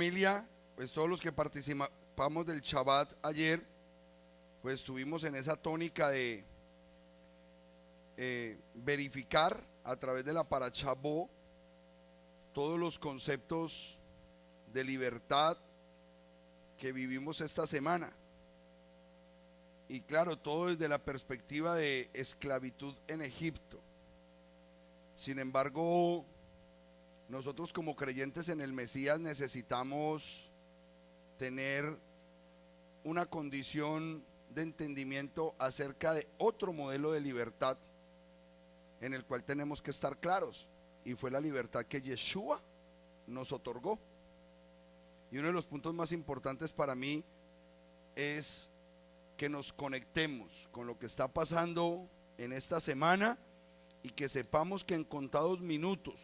familia, pues todos los que participamos del Shabbat ayer, pues estuvimos en esa tónica de verificar a través de la Parashá Bo todos los conceptos de libertad que vivimos esta semana. Y claro, todo desde la perspectiva de esclavitud en Egipto. Sin embargo, nosotros como creyentes en el Mesías necesitamos tener una condición de entendimiento acerca de otro modelo de libertad en el cual tenemos que estar claros, y fue la libertad que Yeshua nos otorgó. Y uno de los puntos más importantes para mí es que nos conectemos con lo que está pasando en esta semana y que sepamos que en contados minutos,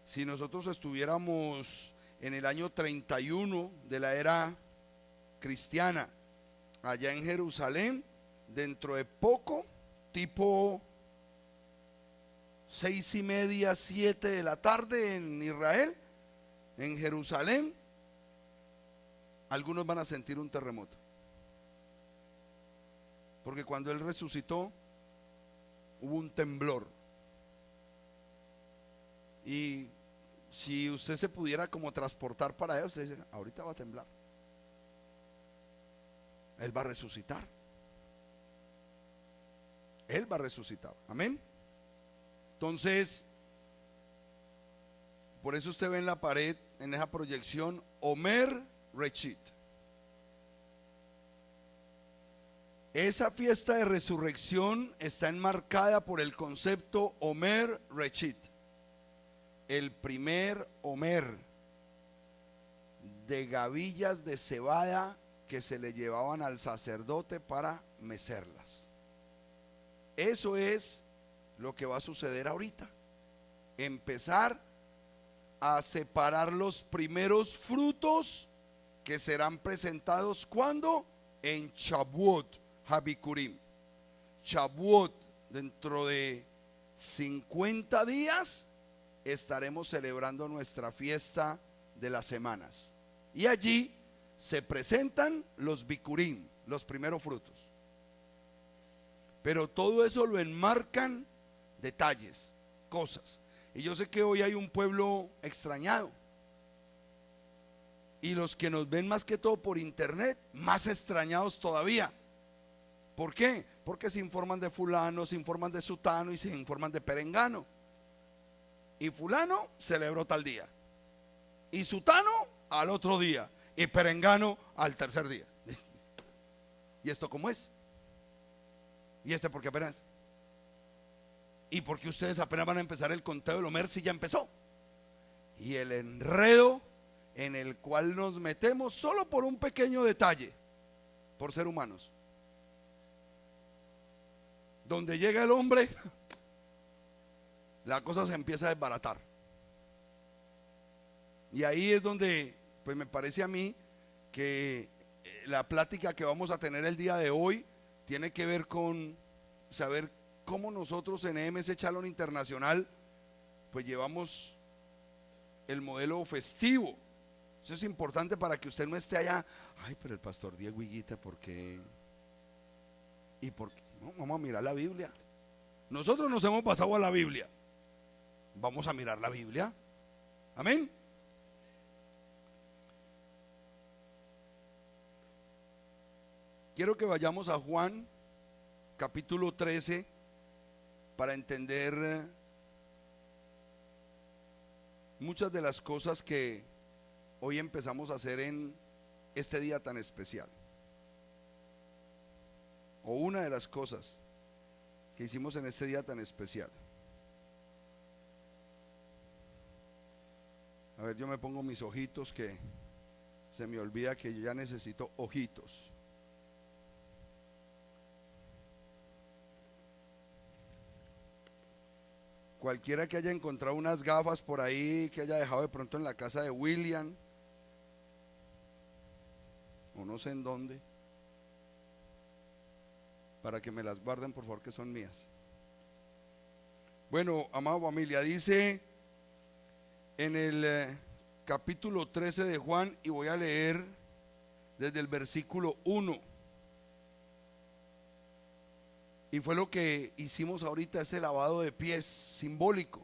si nosotros estuviéramos en el año 31 de la era cristiana, allá en Jerusalén, dentro de poco, tipo 6:30, 7 de la tarde en Israel, en Jerusalén, algunos van a sentir un terremoto. Porque cuando Él resucitó, hubo un temblor. Y si usted se pudiera como transportar para allá, usted dice, ahorita va a temblar. Él va a resucitar. Él va a resucitar. Amén. Entonces, por eso usted ve en la pared, en esa proyección, Omer Reshit. Esa fiesta de resurrección está enmarcada por el concepto Omer Reshit, el primer Omer, de gavillas de cebada que se le llevaban al sacerdote para mecerlas. Eso es lo que va a suceder ahorita. Empezar a separar los primeros frutos que serán presentados ¿cuándo? En Shavuot Habikurim. Shavuot, dentro de 50 días estaremos celebrando nuestra fiesta de las semanas. Y allí se presentan los Bikurim, los primeros frutos. Pero todo eso lo enmarcan detalles, cosas. Y yo sé que hoy hay un pueblo extrañado. Y los que nos ven más que todo por internet, más extrañados todavía. ¿Por qué? Porque se informan de fulano, se informan de sutano y se informan de perengano. Y fulano celebró tal día. Y sutano al otro día. Y perengano al tercer día. ¿Y esto cómo es? ¿Y este por qué apenas? ¿Y por qué ustedes apenas van a empezar el conteo del Omer si ya empezó? Y el enredo en el cual nos metemos solo por un pequeño detalle, por ser humanos. Donde llega el hombre, la cosa se empieza a desbaratar. Y ahí es donde, pues me parece a mí que la plática que vamos a tener el día de hoy tiene que ver con saber cómo nosotros en EMS Chalón Internacional pues llevamos el modelo festivo. Eso es importante para que usted no esté allá, ay, pero el pastor Diego Higuita, ¿por qué? ¿Y por qué? No, vamos a mirar la Biblia. Nosotros nos hemos pasado a la Biblia. Vamos a mirar la Biblia. Amén. Quiero que vayamos a Juan capítulo 13 para entender muchas de las cosas que hoy empezamos a hacer en este día tan especial. O una de las cosas que hicimos en este día tan especial. A ver, yo me pongo mis ojitos que se me olvida que yo ya necesito ojitos. Cualquiera que haya encontrado unas gafas por ahí, que haya dejado de pronto en la casa de William, o no sé en dónde, para que me las guarden por favor, que son mías. Bueno, amada familia, dice en el capítulo 13 de Juan y voy a leer desde el versículo 1. Y fue lo que hicimos ahorita, ese lavado de pies simbólico.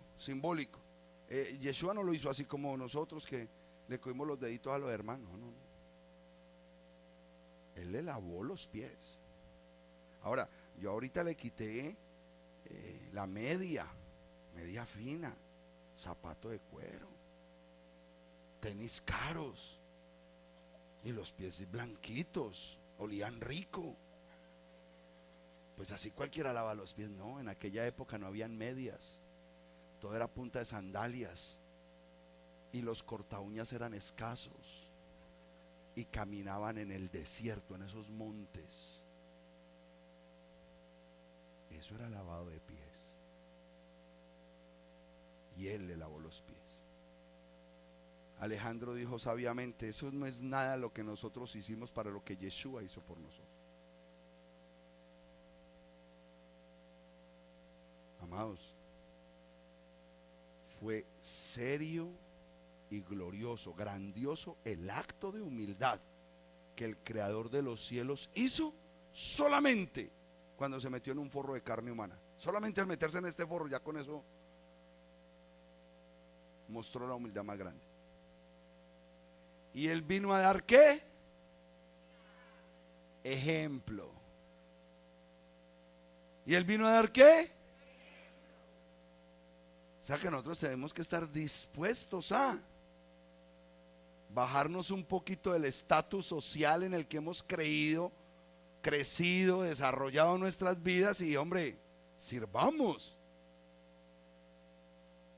Yeshua no lo hizo así como nosotros, que le cogimos los deditos a los hermanos. No. Él le lavó los pies. Ahora, yo ahorita le quité la media fina, zapato de cuero, tenis caros y los pies blanquitos, olían rico. Pues así cualquiera lava los pies. No, en aquella época no habían medias, todo era punta de sandalias y los corta uñas eran escasos y caminaban en el desierto, en esos montes. Eso era lavado de pies. Y él le lavó los pies. Alejandro dijo sabiamente: eso no es nada lo que nosotros hicimos para lo que Yeshua hizo por nosotros. Amados, fue serio y glorioso, grandioso el acto de humildad que el creador de los cielos hizo solamente cuando se metió en un forro de carne humana. Solamente al meterse en este forro, ya con eso mostró la humildad más grande. Y él vino a dar ¿qué? Ejemplo. Y él vino a dar ¿qué? O sea que nosotros tenemos que estar dispuestos a bajarnos un poquito del estatus social en el que hemos creído, crecido, desarrollado nuestras vidas, y hombre, sirvamos.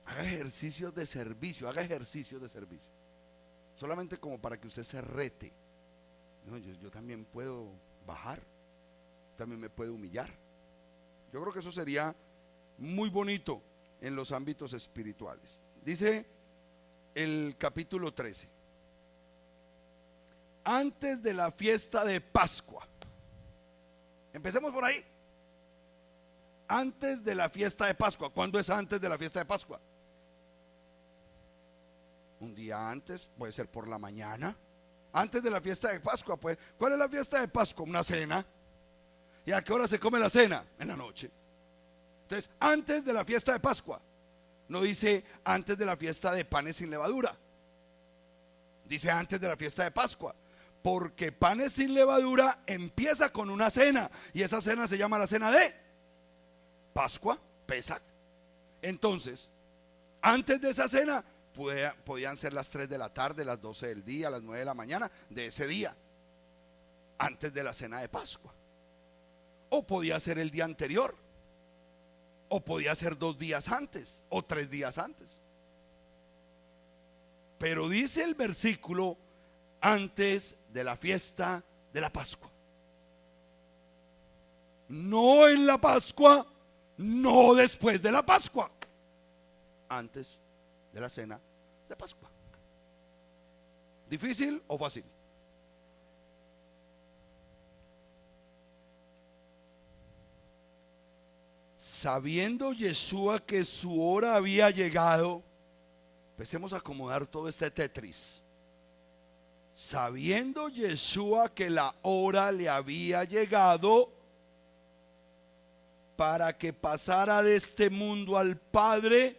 Haga ejercicios de servicio, solamente como para que usted se rete. No, yo también puedo bajar, también me puedo humillar. Yo creo que eso sería muy bonito en los ámbitos espirituales. Dice el capítulo 13: antes de la fiesta de Pascua. Empecemos por ahí. Antes de la fiesta de Pascua. ¿Cuándo es antes de la fiesta de Pascua? Un día antes, puede ser por la mañana. Antes de la fiesta de Pascua, pues. ¿Cuál es la fiesta de Pascua? Una cena. ¿Y a qué hora se come la cena? En la noche. Entonces, antes de la fiesta de Pascua. No dice antes de la fiesta de panes sin levadura. Dice antes de la fiesta de Pascua. Porque panes sin levadura empieza con una cena. Y esa cena se llama la cena de Pascua, Pesach. Entonces, antes de esa cena podían ser las 3 de la tarde, las 12 del día, las 9 de la mañana de ese día, antes de la cena de Pascua. O podía ser el día anterior, o podía ser 2 días antes, o 3 días antes. Pero dice el versículo: antes de la fiesta de la Pascua. No en la Pascua, no después de la Pascua. Antes de la cena de Pascua. ¿Difícil o fácil? Sabiendo Yeshua que su hora había llegado, empecemos a acomodar todo este Tetris. Sabiendo Yeshua que la hora le había llegado para que pasara de este mundo al Padre,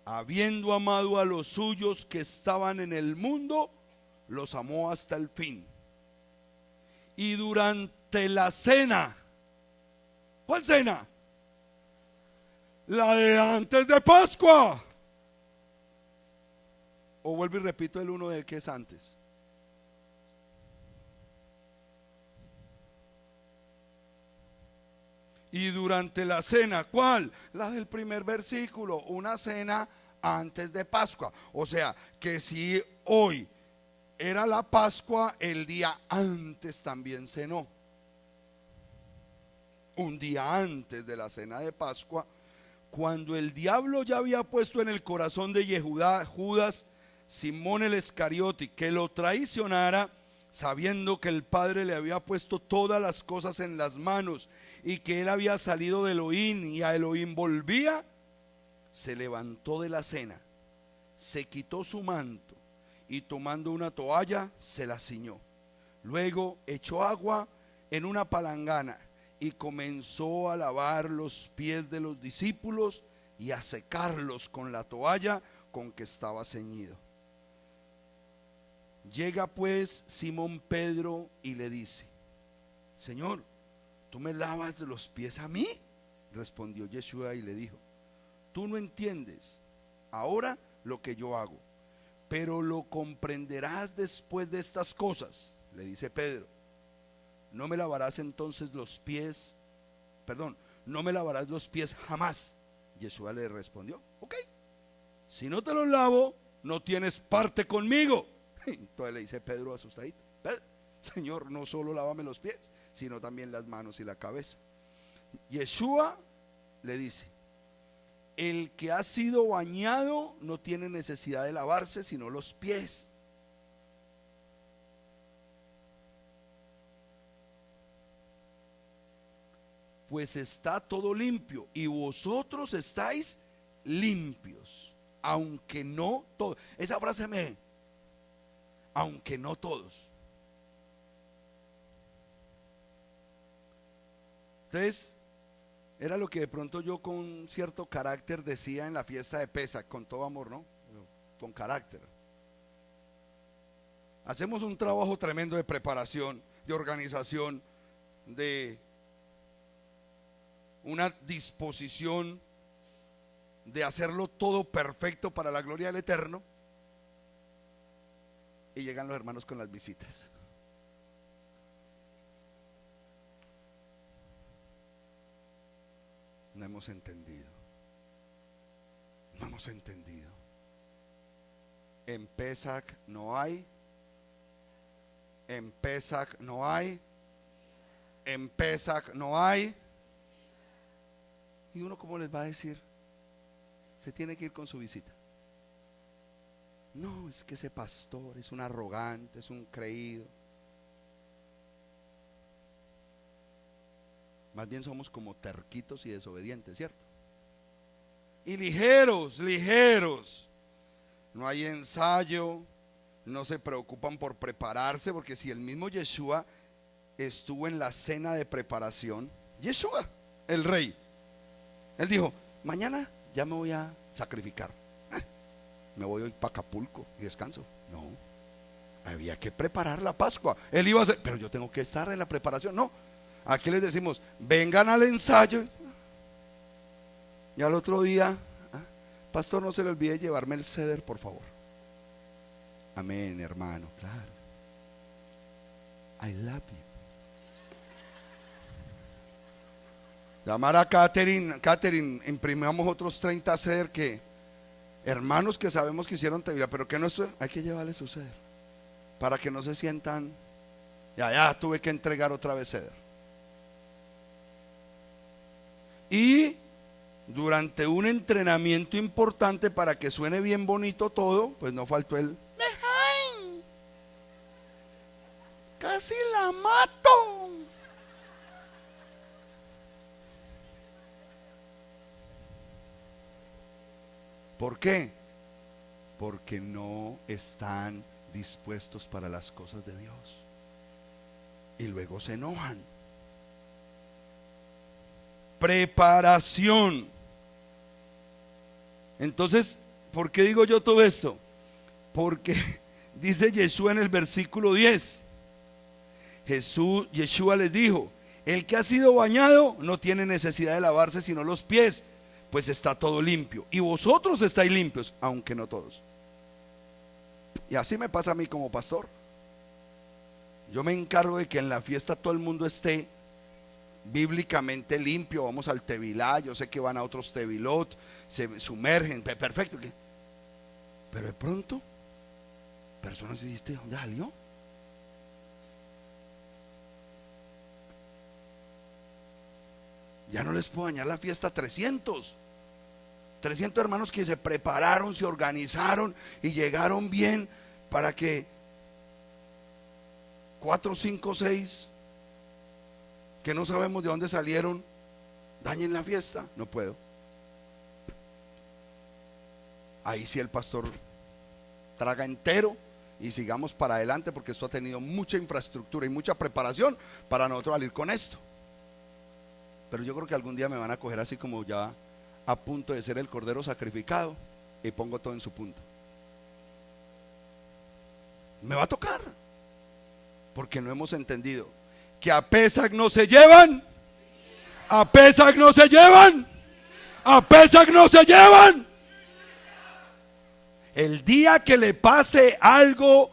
habiendo amado a los suyos que estaban en el mundo, los amó hasta el fin. Y durante la cena, ¿cuál cena? La de antes de Pascua. O vuelvo y repito el uno de que es antes. Y durante la cena, ¿cuál? La del primer versículo, una cena antes de Pascua. O sea, que si hoy era la Pascua, el día antes también cenó. Un día antes de la cena de Pascua, cuando el diablo ya había puesto en el corazón de Judas, Simón el Iscariote, que lo traicionara, sabiendo que el Padre le había puesto todas las cosas en las manos y que él había salido de Elohim y a Elohim volvía, se levantó de la cena, se quitó su manto, y tomando una toalla se la ciñó. Luego echó agua en una palangana y comenzó a lavar los pies de los discípulos y a secarlos con la toalla con que estaba ceñido. Llega pues Simón Pedro y le dice: Señor, ¿tú me lavas los pies a mí? Respondió Yeshua y le dijo: tú no entiendes ahora lo que yo hago, pero lo comprenderás después de estas cosas. Le dice Pedro: no me lavarás entonces los pies, no me lavarás los pies jamás. Yeshua le respondió: ok, si no te los lavo, no tienes parte conmigo. Entonces le dice Pedro asustadito: Señor, no solo lávame los pies, sino también las manos y la cabeza. Yeshua le dice: el que ha sido bañado no tiene necesidad de lavarse sino los pies. Pues está todo limpio y vosotros estáis limpios, aunque no todos. Esa frase aunque no todos. Entonces, era lo que de pronto yo con cierto carácter decía en la fiesta de Pesach, con todo amor, ¿no? Con carácter. Hacemos un trabajo tremendo de preparación, de organización, de una disposición de hacerlo todo perfecto para la gloria del Eterno, y llegan los hermanos con las visitas. No hemos entendido. No hemos entendido. En Pesach no hay. En Pesach no hay. En Pesach no hay. Y uno, ¿cómo les va a decir? Se tiene que ir con su visita. No, es que ese pastor es un arrogante, es un creído. Más bien somos como terquitos y desobedientes, ¿cierto? Y ligeros. No hay ensayo, no se preocupan por prepararse, porque si el mismo Yeshua estuvo en la cena de preparación, Yeshua, el rey, él dijo: mañana ya me voy a sacrificar, me voy hoy para Acapulco y descanso. No, había que preparar la Pascua. Él iba a hacer, pero yo tengo que estar en la preparación. No, aquí les decimos: vengan al ensayo, y al otro día, pastor, no se le olvide llevarme el ceder, por favor. Amén, hermano, claro. I love you. Llamar a Catherine, imprimamos otros 30 ceder, que hermanos que sabemos que hicieron tevilá, pero que no estoy, hay que llevarles su ceder, para que no se sientan, ya tuve que entregar otra vez ceder. Y durante un entrenamiento importante para que suene bien bonito todo, pues no faltó el Lejain, casi la mato. ¿Por qué? Porque no están dispuestos para las cosas de Dios y luego se enojan. Preparación. Entonces, ¿por qué digo yo todo esto? Porque dice Yeshua en el versículo 10, Yeshua les dijo: el que ha sido bañado no tiene necesidad de lavarse sino los pies, pues está todo limpio, y vosotros estáis limpios, aunque no todos. Y así me pasa a mí como pastor. Yo me encargo de que en la fiesta todo el mundo esté bíblicamente limpio. Vamos al tevilá, yo sé que van a otros tevilot, se sumergen, perfecto. Pero de pronto, personas dijiste: ¿dónde salió? Ya no les puedo dañar la fiesta a 300 hermanos que se prepararon, se organizaron y llegaron bien, para que 4, 5, 6 que no sabemos de dónde salieron dañen la fiesta. No puedo. Ahí sí el pastor traga entero y sigamos para adelante, porque esto ha tenido mucha infraestructura y mucha preparación para nosotros salir con esto. Pero yo creo que algún día me van a coger así como ya a punto de ser el cordero sacrificado y pongo todo en su punto. Me va a tocar, porque no hemos entendido que a Pesach no se llevan, a Pesach no se llevan, a Pesach no se llevan. El día que le pase algo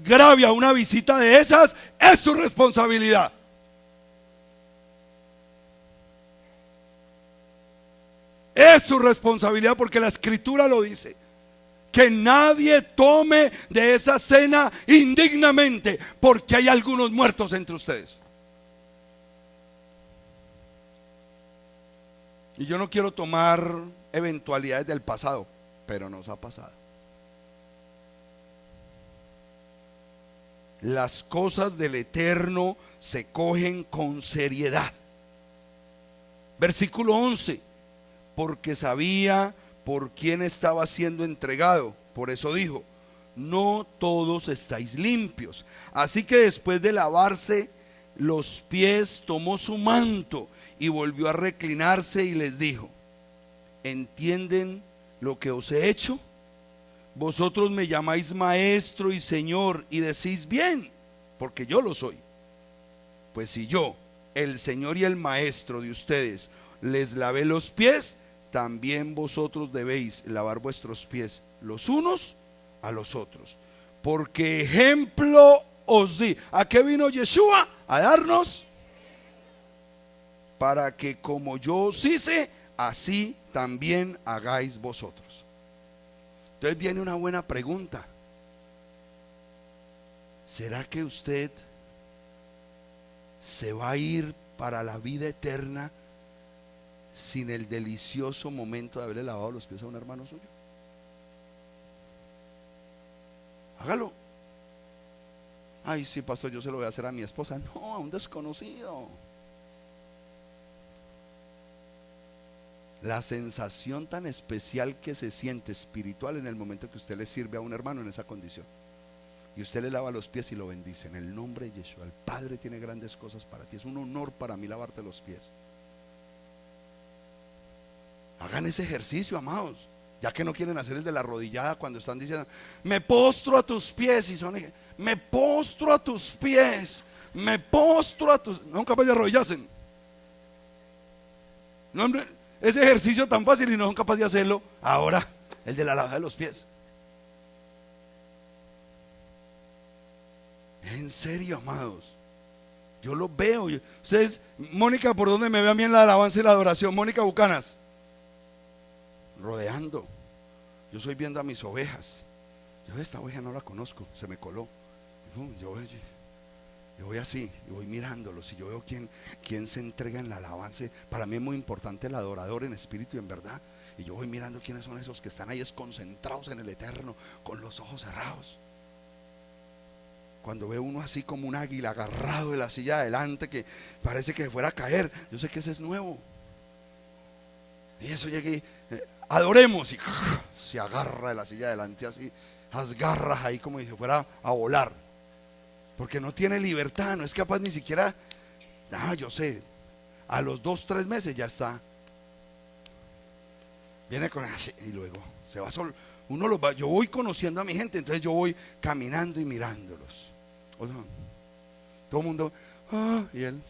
grave a una visita de esas, es su responsabilidad. Es su responsabilidad, porque la escritura lo dice. Que nadie tome de esa cena indignamente, porque hay algunos muertos entre ustedes. Y yo no quiero tomar eventualidades del pasado, pero nos ha pasado. Las cosas del Eterno se cogen con seriedad. Versículo 11. Porque sabía por quién estaba siendo entregado, por eso dijo: no todos estáis limpios. Así que después de lavarse los pies, tomó su manto y volvió a reclinarse y les dijo: ¿entienden lo que os he hecho? Vosotros me llamáis maestro y señor, y decís bien, porque yo lo soy. Pues si yo, el señor y el maestro de ustedes, les lavé los pies, también vosotros debéis lavar vuestros pies los unos a los otros. Porque ejemplo os di. ¿A qué vino Yeshua? A darnos, para que como yo os hice, así también hagáis vosotros. Entonces viene una buena pregunta. ¿Será que usted se va a ir para la vida eterna sin el delicioso momento de haberle lavado los pies a un hermano suyo? Hágalo. Ay, sí, pastor, yo se lo voy a hacer a mi esposa. No, a un desconocido. La sensación tan especial que se siente espiritual en el momento que usted le sirve a un hermano en esa condición, y usted le lava los pies y lo bendice en el nombre de Yeshua. El Padre tiene grandes cosas para ti. Es un honor para mí lavarte los pies. Hagan ese ejercicio, amados, ya que no quieren hacer el de la arrodillada cuando están diciendo: me postro a tus pies, y son: me postro a tus pies, me postro a tus... No son capaces de arrodillarse. No, hombre, ese ejercicio tan fácil y no son capaces de hacerlo. Ahora, el de la lavada de los pies. En serio, amados, yo lo veo. Ustedes, Mónica, ¿por dónde me ve a mí en la alabanza y la adoración? Mónica Bucanas, rodeando. Yo estoy viendo a mis ovejas. Yo esta oveja no la conozco, se me coló. Yo voy así, y voy mirándolos, y yo veo quién se entrega en la alabanza. Para mí es muy importante el adorador en espíritu y en verdad. Y yo voy mirando quiénes son esos que están ahí concentrados en el Eterno, con los ojos cerrados. Cuando veo uno así como un águila agarrado de la silla de adelante, que parece que fuera a caer, yo sé que ese es nuevo. Y eso llegué, adoremos, y se agarra de la silla de adelante así, las garras ahí como si fuera a volar, porque no tiene libertad, no es capaz ni siquiera. Yo sé, a los 2-3 meses ya está, viene con así, y luego se va solo. Yo voy conociendo a mi gente, entonces yo voy caminando y mirándolos. Todo el mundo, y él.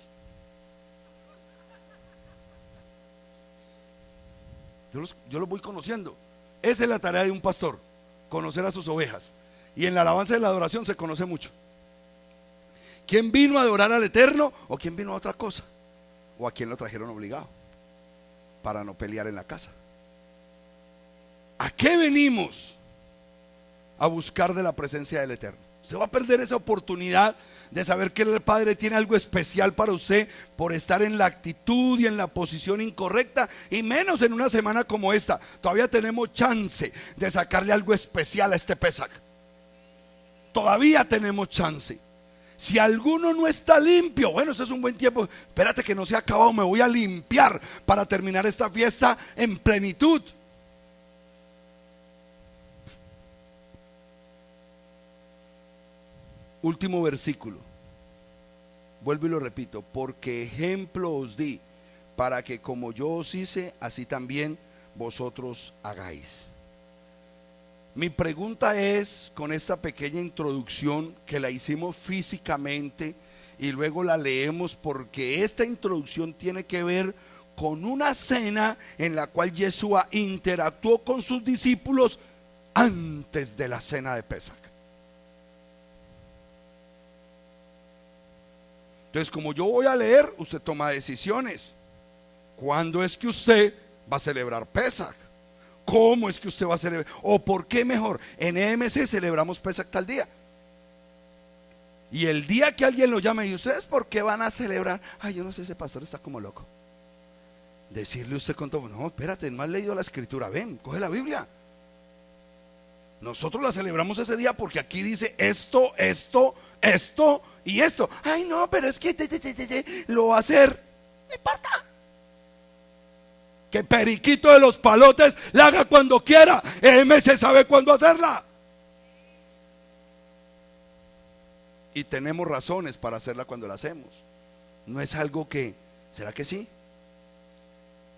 Yo los voy conociendo. Esa es la tarea de un pastor, conocer a sus ovejas. Y en la alabanza y la adoración se conoce mucho. ¿Quién vino a adorar al Eterno o quién vino a otra cosa? O a quién lo trajeron obligado para no pelear en la casa. ¿A qué venimos? A buscar de la presencia del Eterno. Usted va a perder esa oportunidad de saber que el Padre tiene algo especial para usted por estar en la actitud y en la posición incorrecta, y menos en una semana como esta. Todavía tenemos chance de sacarle algo especial a este Pesach. Todavía tenemos chance. Si alguno no está limpio, bueno, ese es un buen tiempo. Espérate que no se ha acabado, me voy a limpiar para terminar esta fiesta en plenitud. Último versículo. Vuelvo y lo repito. Porque ejemplo os di, para que como yo os hice, así también vosotros hagáis. Mi pregunta es, con esta pequeña introducción que la hicimos físicamente y luego la leemos, porque esta introducción tiene que ver con una cena en la cual Yeshua interactuó con sus discípulos antes de la cena de Pesaj. Entonces, como yo voy a leer, usted toma decisiones. ¿Cuándo es que usted va a celebrar Pesaj? ¿Cómo es que usted va a celebrar? ¿O por qué mejor? En EMC celebramos Pesaj tal día. Y el día que alguien lo llame, ¿y ustedes por qué van a celebrar? Ay, yo no sé, ese pastor está como loco. Decirle usted con todo, no, espérate, no has leído la escritura, ven, coge la Biblia. Nosotros la celebramos ese día porque aquí dice esto, esto, esto y esto. Ay, no, pero es que lo va a hacer. No importa. Que Periquito de los Palotes la haga cuando quiera. EMC sabe cuándo hacerla. Y tenemos razones para hacerla cuando la hacemos. No es algo que, ¿será que sí?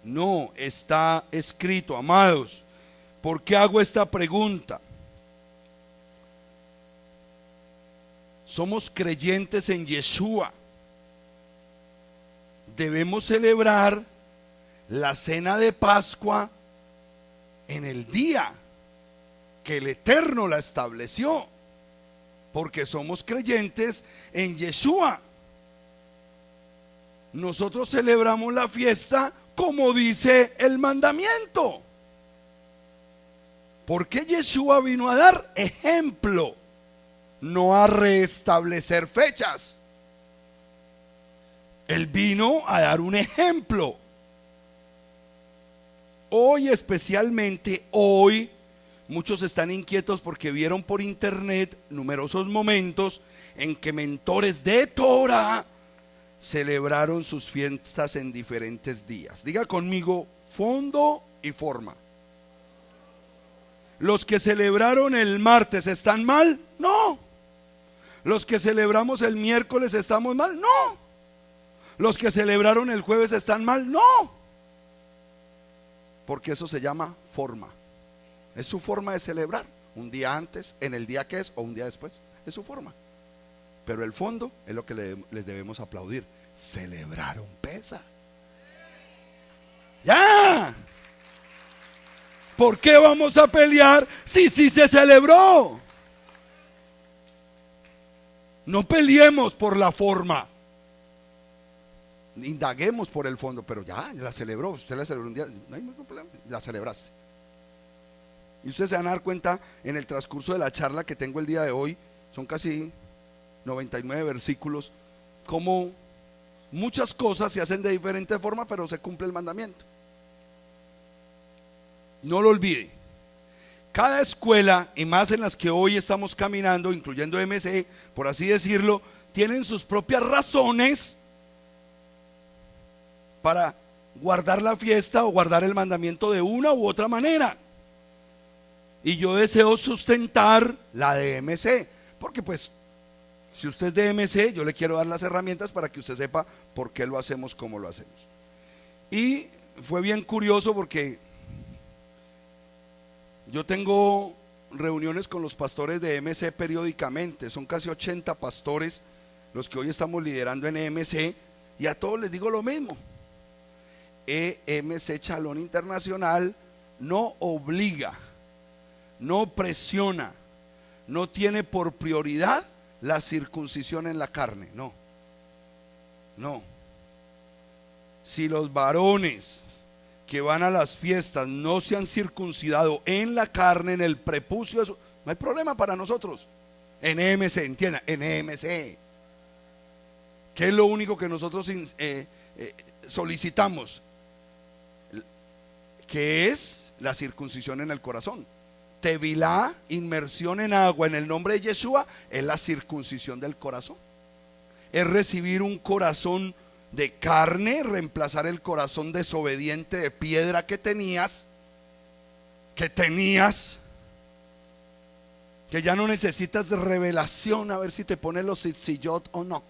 No, está escrito, amados. ¿Por qué hago esta pregunta? Somos creyentes en Yeshua. Debemos celebrar la cena de Pascua en el día que el Eterno la estableció, porque somos creyentes en Yeshua. Nosotros celebramos la fiesta como dice el mandamiento, porque Yeshua vino a dar ejemplo, no a restablecer fechas. Él vino a dar un ejemplo. Hoy, especialmente hoy, muchos están inquietos porque vieron por internet numerosos momentos en que mentores de Torah celebraron sus fiestas en diferentes días. Diga conmigo, fondo y forma. ¿Los que celebraron el martes están mal? No. ¿Los que celebramos el miércoles estamos mal? No. ¿Los que celebraron el jueves están mal? No. Porque eso se llama forma. Es su forma de celebrar. Un día antes, en el día que es o un día después. Es su forma. Pero el fondo es lo que les debemos aplaudir. Celebraron Pesaj. ¡Ya! ¿Por qué vamos a pelear si se celebró? No peleemos por la forma. Indaguemos por el fondo, pero ya la celebró. Usted la celebró un día, no hay ningún problema, la celebraste. Y ustedes se van a dar cuenta en el transcurso de la charla que tengo el día de hoy, son casi 99 versículos, como muchas cosas se hacen de diferente forma, pero se cumple el mandamiento. No lo olvide. Cada escuela, y más en las que hoy estamos caminando, incluyendo MC, por así decirlo, tienen sus propias razones para guardar la fiesta o guardar el mandamiento de una u otra manera. Y yo deseo sustentar la de MC, porque pues si usted es de MC, yo le quiero dar las herramientas para que usted sepa por qué lo hacemos como lo hacemos. Y fue bien curioso porque yo tengo reuniones con los pastores de MC periódicamente, son casi 80 pastores los que hoy estamos liderando en EMC, y a todos les digo lo mismo. EMC Chalón Internacional no obliga, no presiona, no tiene por prioridad la circuncisión en la carne, no. Si los varones que van a las fiestas no se han circuncidado en la carne, en el prepucio, eso, no hay problema para nosotros. En EMC, entienda, en EMC, ¿qué es lo único que nosotros solicitamos? Que es la circuncisión en el corazón. Tevilá, inmersión en agua en el nombre de Yeshua, es la circuncisión del corazón. Es recibir un corazón de carne, reemplazar el corazón desobediente de piedra que tenías, que ya no necesitas revelación a ver si te pones los tzitziyot o no.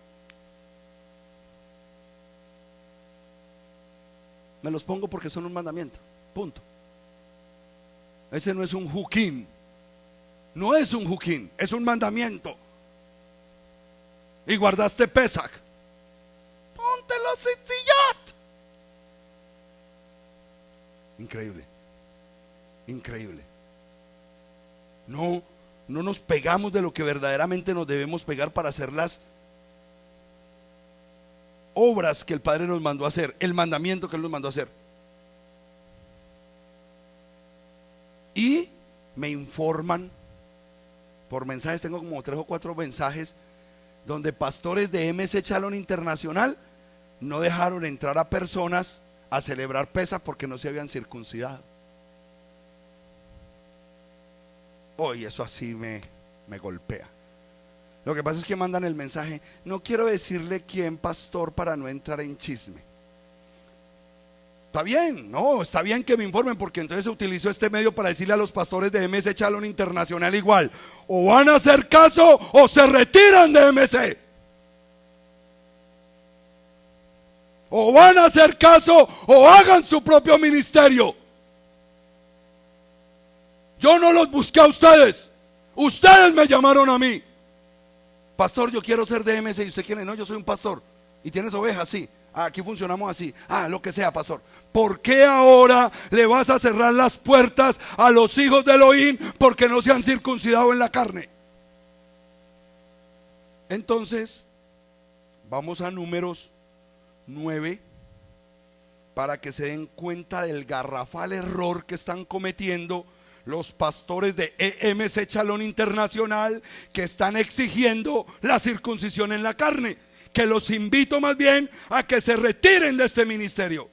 Me los pongo porque son un mandamiento, punto. Ese no es un juquín, no es un juquín, es un mandamiento. Y guardaste Pesach, ponte los tzitziyot. Increíble, increíble. No nos pegamos de lo que verdaderamente nos debemos pegar para hacer las obras que el Padre nos mandó a hacer, el mandamiento que Él nos mandó a hacer. Y me informan por mensajes, tengo como 3 o 4 mensajes donde pastores de MC Shalom Internacional no dejaron entrar a personas a celebrar Pesaj porque no se habían circuncidado. Hoy eso así me golpea. Lo que pasa es que mandan el mensaje: no quiero decirle quién, pastor, para no entrar en chisme. Está bien, no, está bien que me informen, porque entonces se utilizó este medio para decirle a los pastores de MC Shalom Internacional igual: o van a hacer caso o se retiran de MC. O van a hacer caso o hagan su propio ministerio. Yo no los busqué a ustedes, ustedes me llamaron a mí. Pastor, yo quiero ser de MC. ¿Y usted quién es? No, yo soy un pastor. ¿Y tienes ovejas? Sí. Aquí funcionamos así. Lo que sea, pastor. ¿Por qué ahora le vas a cerrar las puertas a los hijos de Elohim porque no se han circuncidado en la carne? Entonces, vamos a Números 9 para que se den cuenta del garrafal error que están cometiendo los pastores de EMC Shalom Internacional, que están exigiendo la circuncisión en la carne. Que los invito más bien a que se retiren de este ministerio.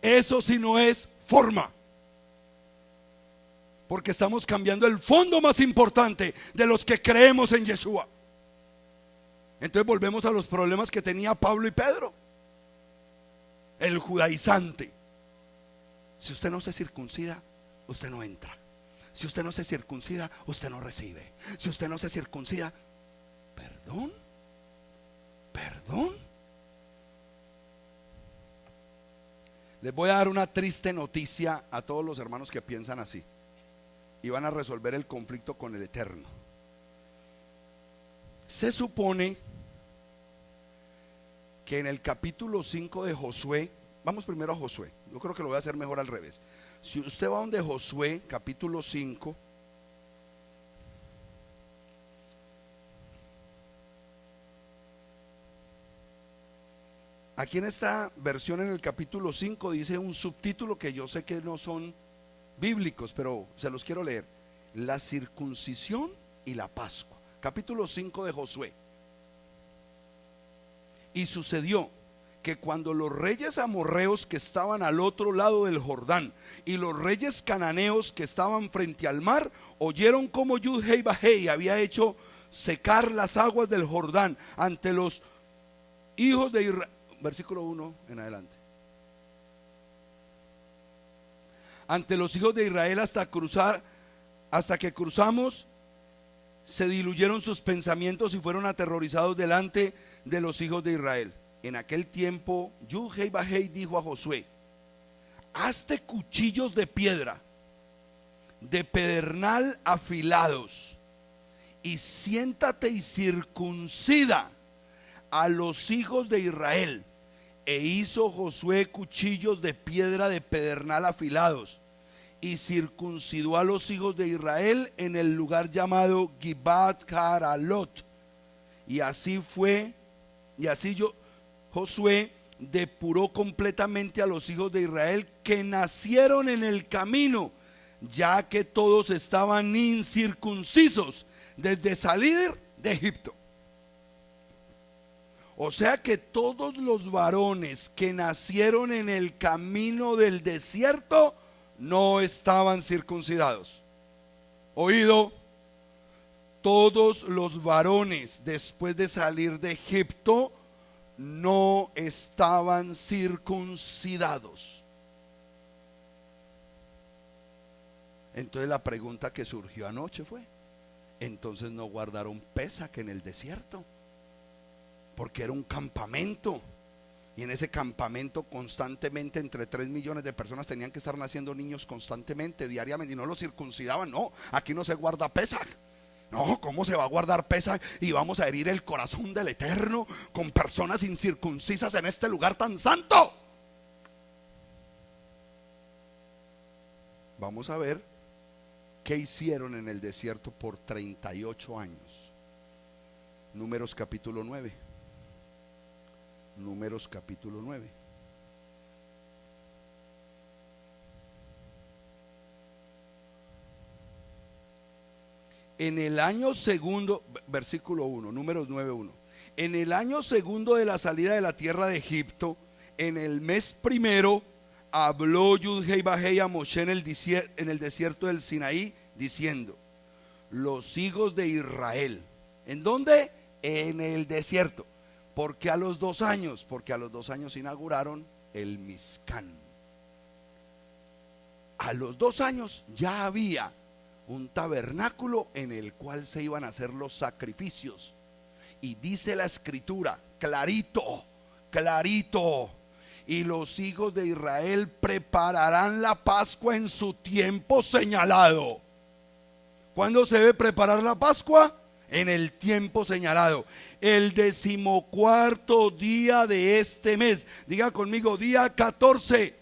Eso sí no es forma, porque estamos cambiando el fondo más importante de los que creemos en Yeshua. Entonces volvemos a los problemas que tenía Pablo y Pedro. El judaizante: si usted no se circuncida, usted no entra. Si usted no se circuncida, usted no recibe. Si usted no se circuncida, perdón. Les voy a dar una triste noticia a todos los hermanos que piensan así y van a resolver el conflicto con el Eterno. Se supone que en el capítulo 5 de Josué, vamos primero a Josué, yo creo que lo voy a hacer mejor al revés. Si usted va donde Josué, capítulo 5, aquí en esta versión, en el capítulo 5, dice un subtítulo que yo sé que no son bíblicos, pero se los quiero leer: la circuncisión y la Pascua. Capítulo 5 de Josué. Y sucedió que cuando los reyes amorreos que estaban al otro lado del Jordán y los reyes cananeos que estaban frente al mar oyeron cómo Yud-Hei Bajei había hecho secar las aguas del Jordán ante los hijos de Israel, versículo 1 en adelante, ante los hijos de Israel hasta que cruzamos, se diluyeron sus pensamientos y fueron aterrorizados delante de los hijos de Israel. En aquel tiempo Yud-Hei Bajei dijo a Josué: hazte cuchillos de piedra, de pedernal afilados, y siéntate y circuncida a los hijos de Israel. E hizo Josué cuchillos de piedra de pedernal afilados, y circuncidó a los hijos de Israel en el lugar llamado Gibat Haralot. Y así Josué depuró completamente a los hijos de Israel que nacieron en el camino, ya que todos estaban incircuncisos desde salir de Egipto. O sea que todos los varones que nacieron en el camino del desierto no estaban circuncidados. Oído, todos los varones después de salir de Egipto no estaban circuncidados. Entonces la pregunta que surgió anoche fue: entonces no guardaron Pesaj en el desierto, porque era un campamento, y en ese campamento constantemente entre 3 millones de personas tenían que estar naciendo niños constantemente, diariamente, y no los circuncidaban. No, aquí no se guarda Pesaj. No, ¿cómo se va a guardar Pesaj? Y vamos a herir el corazón del Eterno con personas incircuncisas en este lugar tan santo. Vamos a ver qué hicieron en el desierto por 38 años. Números capítulo 9. Números capítulo 9. En el año segundo, versículo 1, Números 9:1. En el año segundo de la salida de la tierra de Egipto, en el mes primero, habló Yud-Heh-Vah-Heh a Moshe en el desierto del Sinaí, diciendo: los hijos de Israel. ¿En dónde? En el desierto. ¿Por qué a los 2 años? Porque a los 2 años inauguraron el Mizcán. A los 2 años ya había un tabernáculo en el cual se iban a hacer los sacrificios. Y dice la escritura clarito, clarito: y los hijos de Israel prepararán la Pascua en su tiempo señalado. ¿Cuándo se debe preparar la Pascua? En el tiempo señalado, el 14º día de este mes. Diga conmigo: día 14,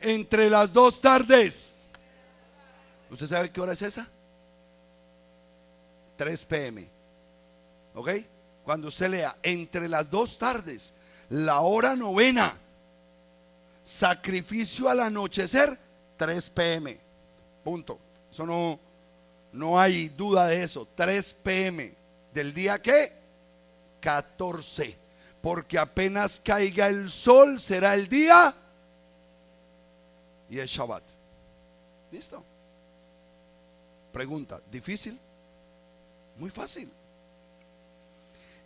entre las 2 tardes. ¿Usted sabe qué hora es esa? 3 p.m. ¿Ok? Cuando usted lea entre las 2 tardes, la hora novena, sacrificio al anochecer, 3 p.m. Punto. Eso no hay duda de eso. 3 p.m. del día ¿qué? 14. Porque apenas caiga el sol será el día y es Shabbat. ¿Listo? Pregunta: ¿difícil? Muy fácil.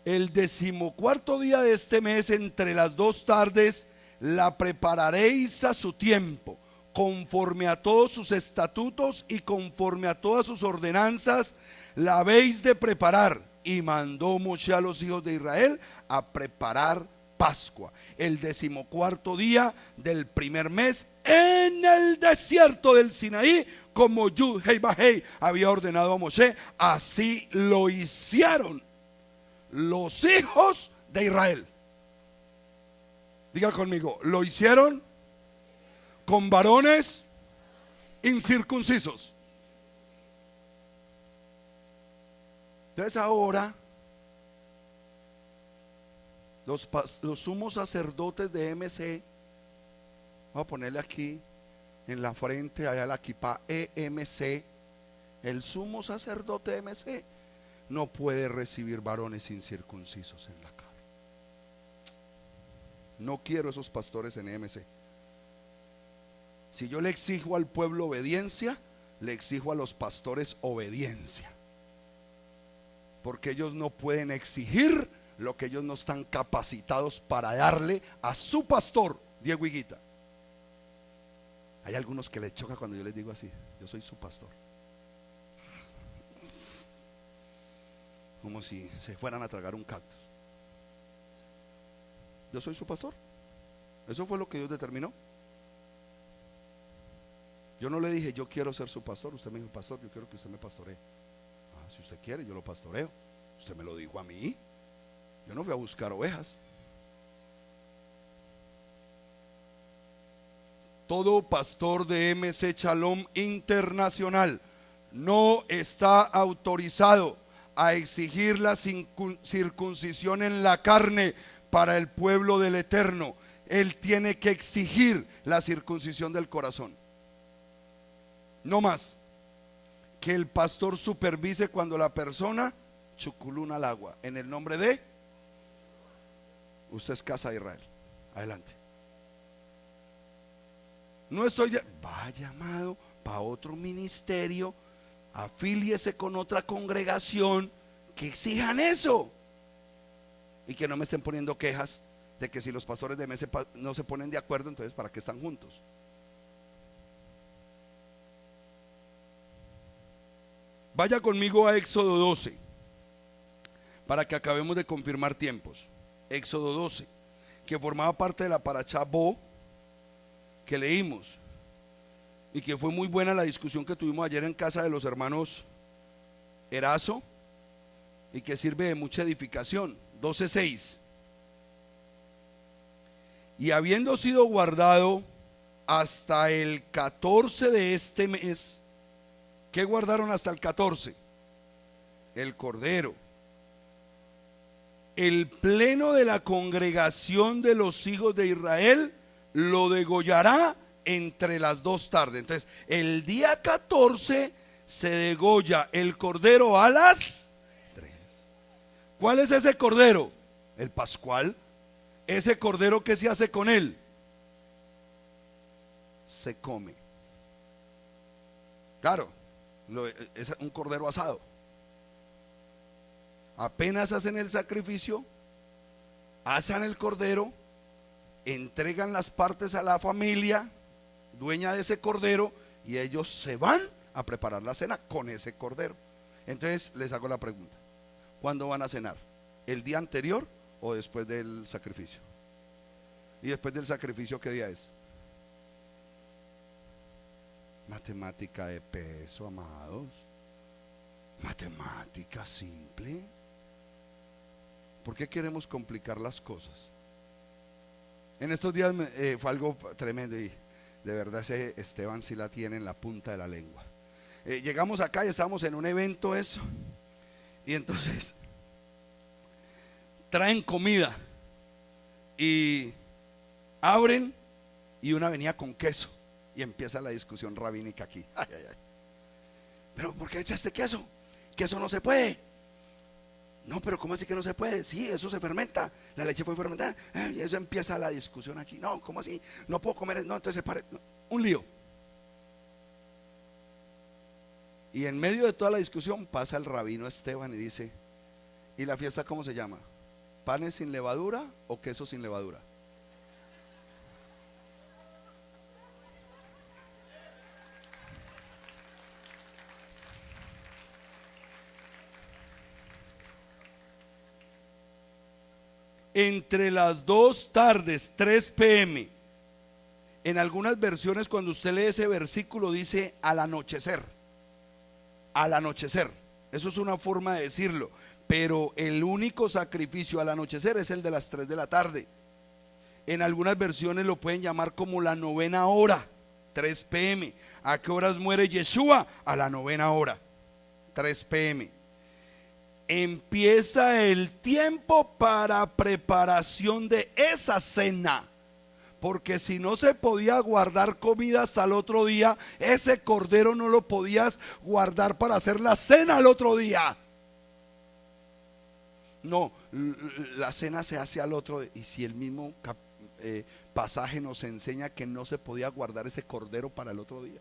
El 14º día de este mes, entre las 2 tardes, la prepararéis a su tiempo, conforme a todos sus estatutos y conforme a todas sus ordenanzas, la habéis de preparar. Y mandó Moshe a los hijos de Israel a preparar Pascua, el 14º día del primer mes, en el desierto del Sinaí, como Yud-Heh-Vah-Heh había ordenado a Moshe. Así lo hicieron los hijos de Israel. Diga conmigo: lo hicieron con varones incircuncisos. Entonces ahora los sumos sacerdotes de MC, voy a ponerle aquí en la frente, allá la kippah, EMC, el sumo sacerdote de MC no puede recibir varones incircuncisos en la cara. No quiero esos pastores en EMC. Si yo le exijo al pueblo obediencia, le exijo a los pastores obediencia, porque ellos no pueden exigir lo que ellos no están capacitados para darle a su pastor, Diego Higuita. Hay algunos que les choca cuando yo les digo así: yo soy su pastor, como si se fueran a tragar un cactus. Yo soy su pastor. Eso fue lo que Dios determinó. Yo no le dije: yo quiero ser su pastor. Usted me dijo: pastor, yo quiero que usted me pastoree. Si usted quiere, yo lo pastoreo. Usted me lo dijo a mí. Yo no fui a buscar ovejas. Todo pastor de MC Shalom Internacional no está autorizado a exigir la circuncisión en la carne para el pueblo del Eterno. Él tiene que exigir la circuncisión del corazón. No más. Que el pastor supervise cuando la persona chuculuna al agua. En el nombre de usted es casa de Israel. Adelante. No estoy va llamado para otro ministerio, afíliese con otra congregación que exijan eso. y que no me estén poniendo quejas de que si los pastores de mes no se ponen de acuerdo, entonces ¿para qué están juntos? Vaya conmigo a Éxodo 12 para que acabemos de confirmar tiempos. Éxodo 12, que formaba parte de la parashá Bo que leímos, y que fue muy buena la discusión que tuvimos ayer en casa de los hermanos Erazo, y que sirve de mucha edificación. 12:6. Y habiendo sido guardado hasta el 14 de este mes. ¿Qué guardaron hasta el 14? El cordero. El pleno de la congregación de los hijos de Israel lo degollará entre las 2 tardes. Entonces, el día 14 se degolla el cordero a las 3. ¿Cuál es ese cordero? El pascual. Ese cordero, ¿qué se hace con él? Se come. Claro, es un cordero asado. Apenas hacen el sacrificio, asan el cordero, entregan las partes a la familia dueña de ese cordero, y ellos se van a preparar la cena con ese cordero. Entonces les hago la pregunta: ¿cuándo van a cenar? ¿El día anterior o después del sacrificio? ¿Y después del sacrificio qué día es? Matemática de peso, amados. Matemática simple. ¿Por qué queremos complicar las cosas? En estos días fue algo tremendo, y de verdad ese Esteban sí la tiene en la punta de la lengua. Llegamos acá y estábamos en un evento eso, y entonces traen comida y abren, y una venía con queso, y empieza la discusión rabínica aquí. Ay, ay, ay. ¿Pero por qué echaste queso? Queso no se puede. No, pero ¿cómo así que no se puede? Sí, eso se fermenta, la leche fue fermentada. Y eso empieza la discusión aquí. No, ¿cómo así? No puedo comer, no, entonces no. Un lío. Y en medio de toda la discusión pasa el rabino Esteban y dice: ¿y la fiesta cómo se llama? ¿Panes sin levadura o queso sin levadura? Entre las 2 tardes, 3 p.m. En algunas versiones, cuando usted lee ese versículo, dice al anochecer. Al anochecer. Eso es una forma de decirlo. Pero el único sacrificio al anochecer es el de las 3 de la tarde. En algunas versiones lo pueden llamar como la 9ª hora, 3 p.m. ¿A qué horas muere Yeshua? A la 9ª hora, 3 p.m. Empieza el tiempo para preparación de esa cena, porque si no se podía guardar comida hasta el otro día, ese cordero no lo podías guardar para hacer la cena al otro día. No, la cena se hace al otro día. Y si el mismo pasaje nos enseña que no se podía guardar ese cordero para el otro día.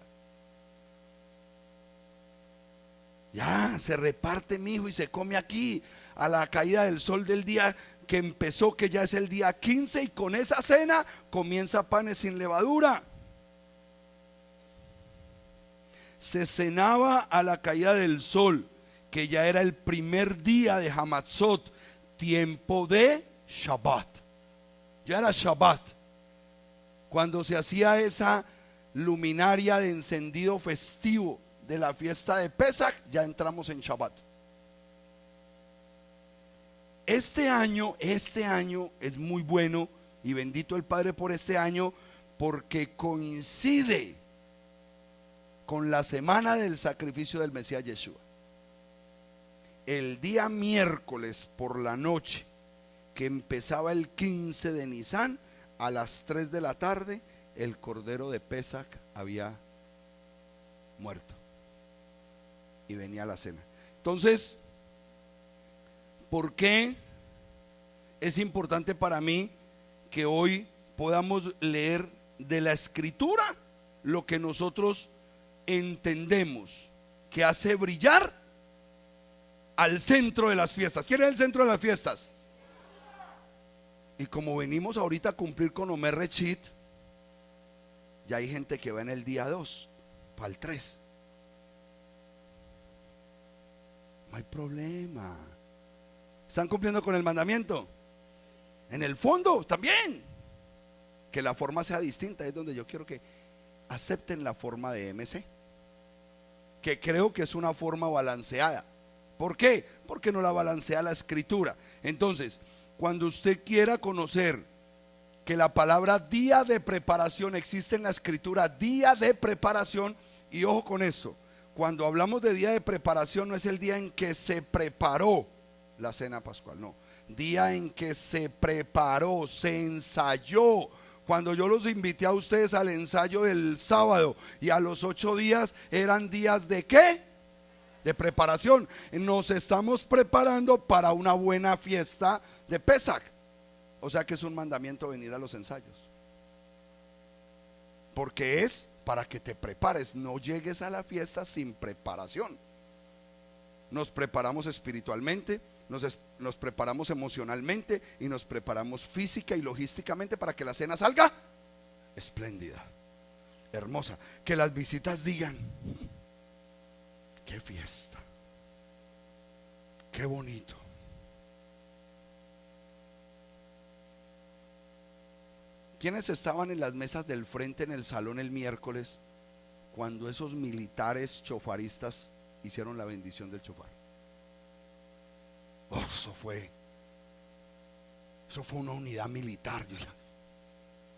Ya, se reparte, mi hijo, y se come aquí a la caída del sol del día que empezó, que ya es el día 15, y con esa cena comienza panes sin levadura. Se cenaba a la caída del sol, que ya era el primer día de Hamatzot, tiempo de Shabbat. Ya era Shabbat, cuando se hacía esa luminaria de encendido festivo de la fiesta de Pesach. Ya entramos en Shabbat. Este año es muy bueno, y bendito el Padre por este año, porque coincide con la semana del sacrificio del Mesías Yeshua. El día miércoles por la noche, que empezaba el 15 de Nisan, a las 3 de la tarde, el cordero de Pesach había muerto y venía la cena. Entonces, ¿por qué es importante para mí que hoy podamos leer de la Escritura lo que nosotros entendemos que hace brillar al centro de las fiestas? ¿Quién es el centro de las fiestas? Y como venimos ahorita a cumplir con Omer Rechit, ya hay gente que va en el día 2 para el 3. No hay problema. ¿Están cumpliendo con el mandamiento? En el fondo también. Que la forma sea distinta, es donde yo quiero que acepten la forma de MC, que creo que es una forma balanceada. ¿Por qué? Porque no la balancea la escritura. Entonces, cuando usted quiera conocer que la palabra día de preparación existe en la escritura, día de preparación, y ojo con eso, cuando hablamos de día de preparación no es el día en que se preparó la cena pascual, no, día en que se preparó, se ensayó. Cuando yo los invité a ustedes al ensayo del sábado y a los 8 días eran días de ¿qué? De preparación. Nos estamos preparando para una buena fiesta de Pesach. O sea que es un mandamiento venir a los ensayos, porque es para que te prepares, no llegues a la fiesta sin preparación. Nos preparamos espiritualmente, nos preparamos emocionalmente y nos preparamos física y logísticamente para que la cena salga espléndida, hermosa, que las visitas digan: qué fiesta, qué bonito. ¿Quiénes estaban en las mesas del frente en el salón el miércoles cuando esos militares chofaristas hicieron la bendición del chofar? Oh, eso fue una unidad militar.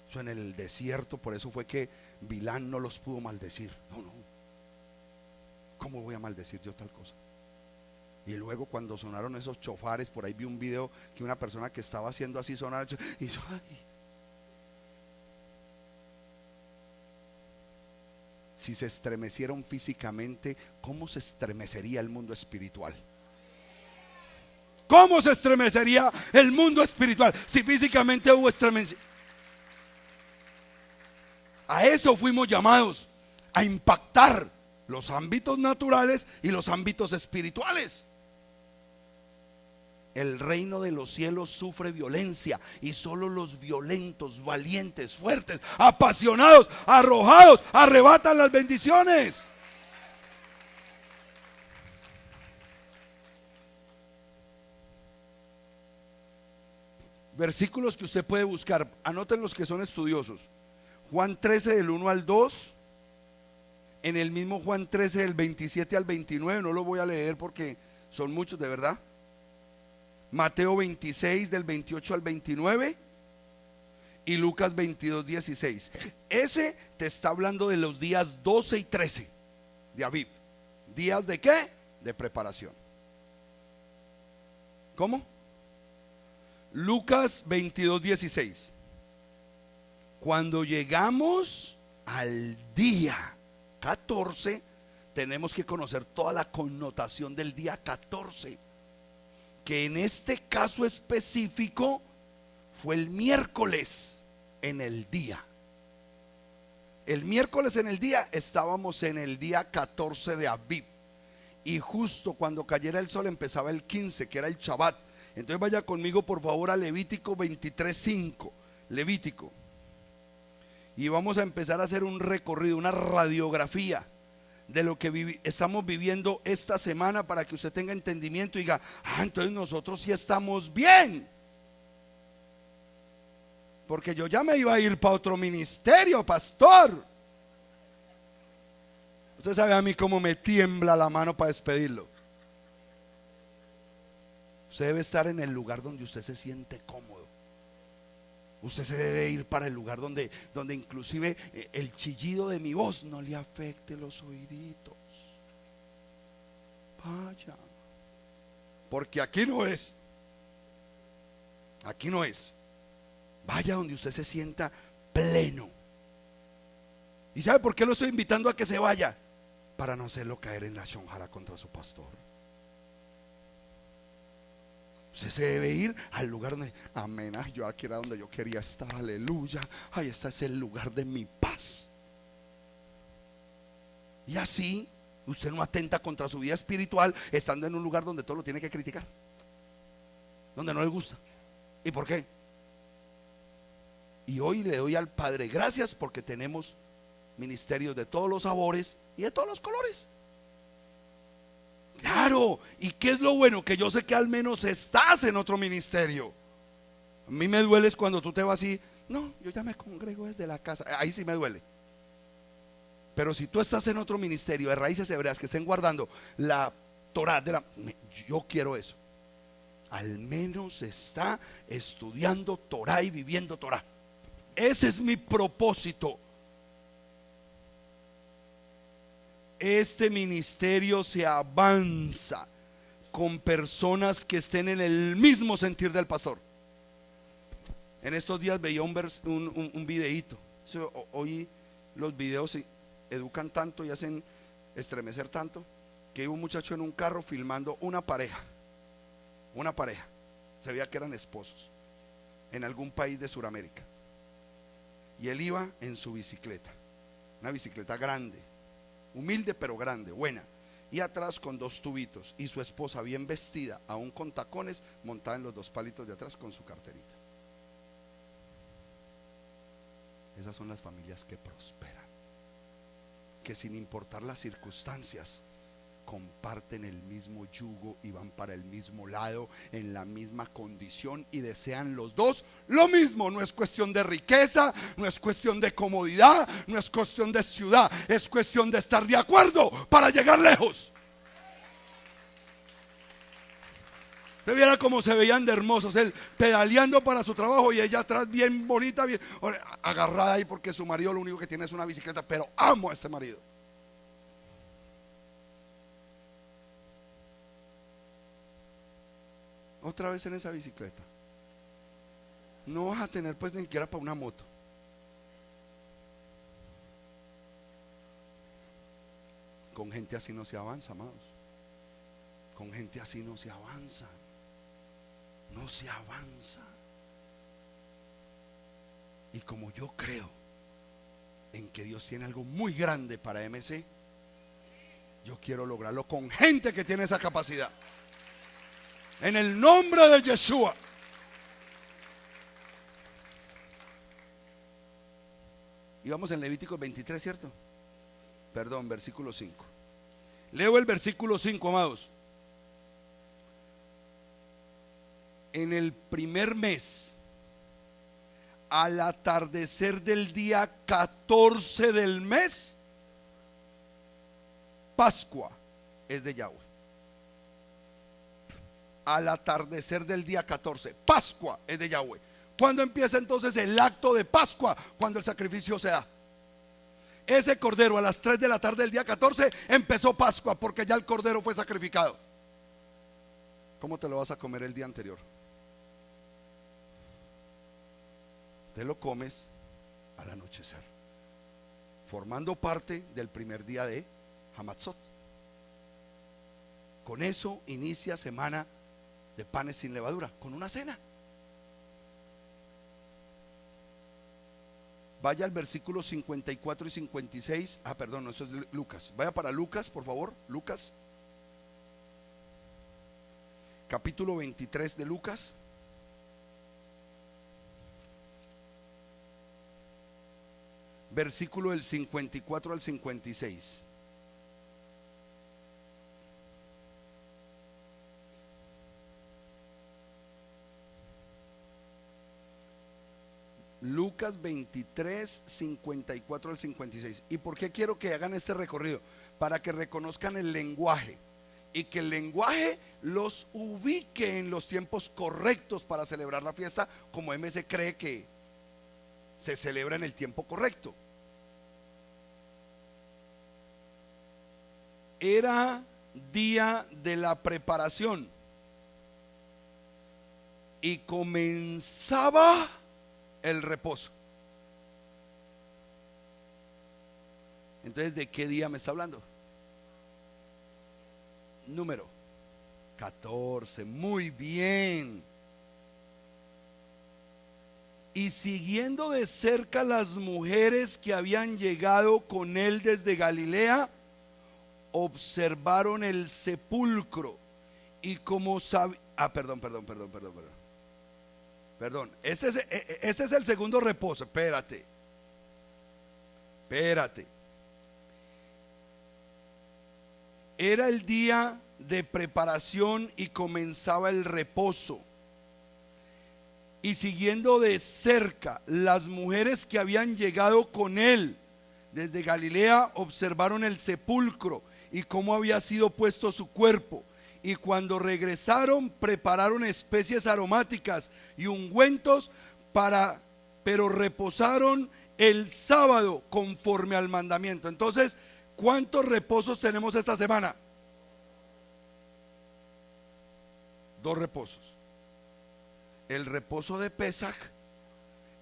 Eso en el desierto, por eso fue que Bilán no los pudo maldecir. No, ¿cómo voy a maldecir yo tal cosa? Y luego cuando sonaron esos chofares, por ahí vi un video que una persona que estaba haciendo así sonar y hizo, ay. Si se estremecieron físicamente, ¿cómo se estremecería el mundo espiritual? ¿Cómo se estremecería el mundo espiritual si físicamente hubo estremecimiento? A eso fuimos llamados, a impactar los ámbitos naturales y los ámbitos espirituales. El reino de los cielos sufre violencia y solo los violentos, valientes, fuertes, apasionados, arrojados, arrebatan las bendiciones. Versículos que usted puede buscar, anoten los que son estudiosos. Juan 13 del 1 al 2. En el mismo Juan 13 del 27 al 29, no lo voy a leer porque son muchos de verdad. Mateo 26 del 28 al 29 y Lucas 22, 16. Ese te está hablando de los días 12 y 13 de Aviv. ¿Días de qué? De preparación. ¿Cómo? Lucas 22, 16. Cuando llegamos al día 14, tenemos que conocer toda la connotación del día 14, que en este caso específico fue el miércoles en el día. El miércoles en el día estábamos en el día 14 de Aviv, y justo cuando cayera el sol empezaba el 15, que era el Shabbat. Entonces vaya conmigo por favor a Levítico 23:5. Levítico. Y vamos a empezar a hacer un recorrido, una radiografía de lo que estamos viviendo esta semana, para que usted tenga entendimiento y diga: entonces nosotros sí estamos bien. Porque yo ya me iba a ir para otro ministerio, pastor. Usted sabe a mí cómo me tiembla la mano para despedirlo. Usted debe estar en el lugar donde usted se siente cómodo. Usted se debe ir para el lugar donde inclusive el chillido de mi voz no le afecte los oíditos. Vaya. Porque aquí no es. Aquí no es. Vaya donde usted se sienta pleno. ¿Y sabe por qué lo estoy invitando a que se vaya? Para no hacerlo caer en la shonjara contra su pastor. Usted se debe ir al lugar donde, amén, yo aquí era donde yo quería estar, aleluya. Ay, este es el lugar de mi paz. Y así usted no atenta contra su vida espiritual estando en un lugar donde todo lo tiene que criticar, donde no le gusta. ¿Y por qué? Y hoy le doy al Padre gracias porque tenemos ministerios de todos los sabores y de todos los colores. Claro, ¿y qué es lo bueno? Que yo sé que al menos estás en otro ministerio. A mí me duele es cuando tú te vas así, no, yo ya me congrego desde la casa. Ahí sí me duele. Pero si tú estás en otro ministerio de raíces hebreas que estén guardando la Torá yo quiero eso. Al menos está estudiando Torá y viviendo Torá. Ese es mi propósito. Este ministerio se avanza con personas que estén en el mismo sentir del pastor. En estos días veía un videíto. Hoy los videos educan tanto y hacen estremecer tanto, que hubo un muchacho en un carro filmando una pareja, se veía que eran esposos en algún país de Sudamérica, y él iba en su bicicleta, una bicicleta grande, humilde pero grande, buena, y atrás con dos tubitos, y su esposa bien vestida, aún con tacones, montada en los dos palitos de atrás con su carterita. Esas son las familias que prosperan, que sin importar las circunstancias comparten el mismo yugo y van para el mismo lado, en la misma condición, y desean los dos lo mismo. No es cuestión de riqueza, no es cuestión de comodidad, no es cuestión de ciudad, es cuestión de estar de acuerdo para llegar lejos. Usted viera cómo se veían de hermosos, él pedaleando para su trabajo y ella atrás bien bonita, bien agarrada ahí, porque su marido lo único que tiene es una bicicleta. Pero amo a este marido. Otra vez en esa bicicleta. No vas a tener pues ni siquiera para una moto. Con gente así no se avanza, amados. Con gente así no se avanza. No se avanza. Y como yo creo en que Dios tiene algo muy grande para MC, yo quiero lograrlo con gente que tiene esa capacidad. En el nombre de Yeshua. Y vamos en Levíticos 23, ¿cierto? Perdón, versículo 5. Leo el versículo 5, amados. En el primer mes, al atardecer del día 14 del mes, Pascua es de Yahweh. Al atardecer del día 14, Pascua es de Yahweh. ¿Cuándo empieza entonces el acto de Pascua? Cuando el sacrificio se da. Ese cordero a las 3 de la tarde del día 14 empezó Pascua, porque ya el cordero fue sacrificado. ¿Cómo te lo vas a comer el día anterior? Te lo comes al anochecer, formando parte del primer día de Hamatzot. Con eso inicia semana de panes sin levadura, con una cena. Vaya al versículo 54 y 56. Perdón, no, eso es Lucas. Vaya para Lucas, por favor. Lucas, capítulo 23 de Lucas. Versículo del 54 al 56. Lucas 23, 54 al 56. ¿Y por qué quiero que hagan este recorrido? Para que reconozcan el lenguaje y que el lenguaje los ubique en los tiempos correctos para celebrar la fiesta, como MC cree que se celebra en el tiempo correcto. Era día de la preparación y comenzaba el reposo. Entonces, ¿de qué día me está hablando? Número 14. Muy bien. Y siguiendo de cerca las mujeres que habían llegado con él desde Galilea, observaron el sepulcro y como sabían. Perdón. Perdón, este es el segundo reposo. Espérate. Era el día de preparación y comenzaba el reposo. Y siguiendo de cerca las mujeres que habían llegado con él desde Galilea, observaron el sepulcro y cómo había sido puesto su cuerpo. Y cuando regresaron, prepararon especies aromáticas y ungüentos pero reposaron el sábado conforme al mandamiento. Entonces, ¿cuántos reposos tenemos esta semana? 2 reposos. El reposo de Pesaj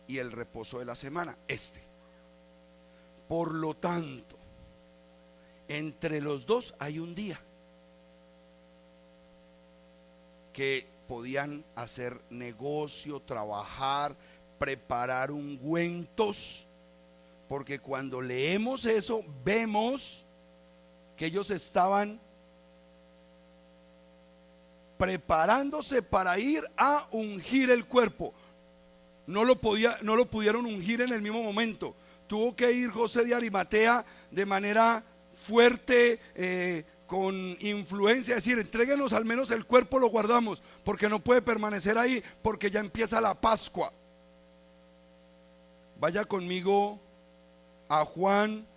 y el reposo de la semana, Por lo tanto, entre los dos hay un día que podían hacer negocio, trabajar, preparar ungüentos, porque cuando leemos eso vemos que ellos estaban preparándose para ir a ungir el cuerpo. No lo pudieron ungir en el mismo momento. Tuvo que ir José de Arimatea de manera fuerte, con influencia, decir, entréguenos al menos el cuerpo, lo guardamos, porque no puede permanecer ahí, porque ya empieza la Pascua. Vaya conmigo a Juan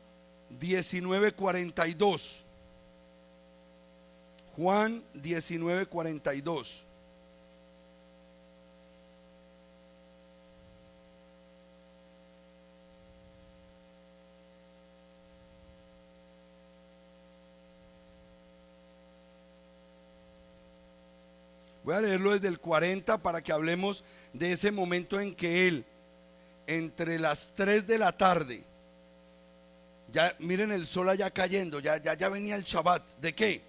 19:42. Juan 19:42. Voy a leerlo desde el 40 para que hablemos de ese momento en que él, entre las 3 de la tarde, ya miren el sol allá cayendo, ya venía el Shabbat. ¿De qué?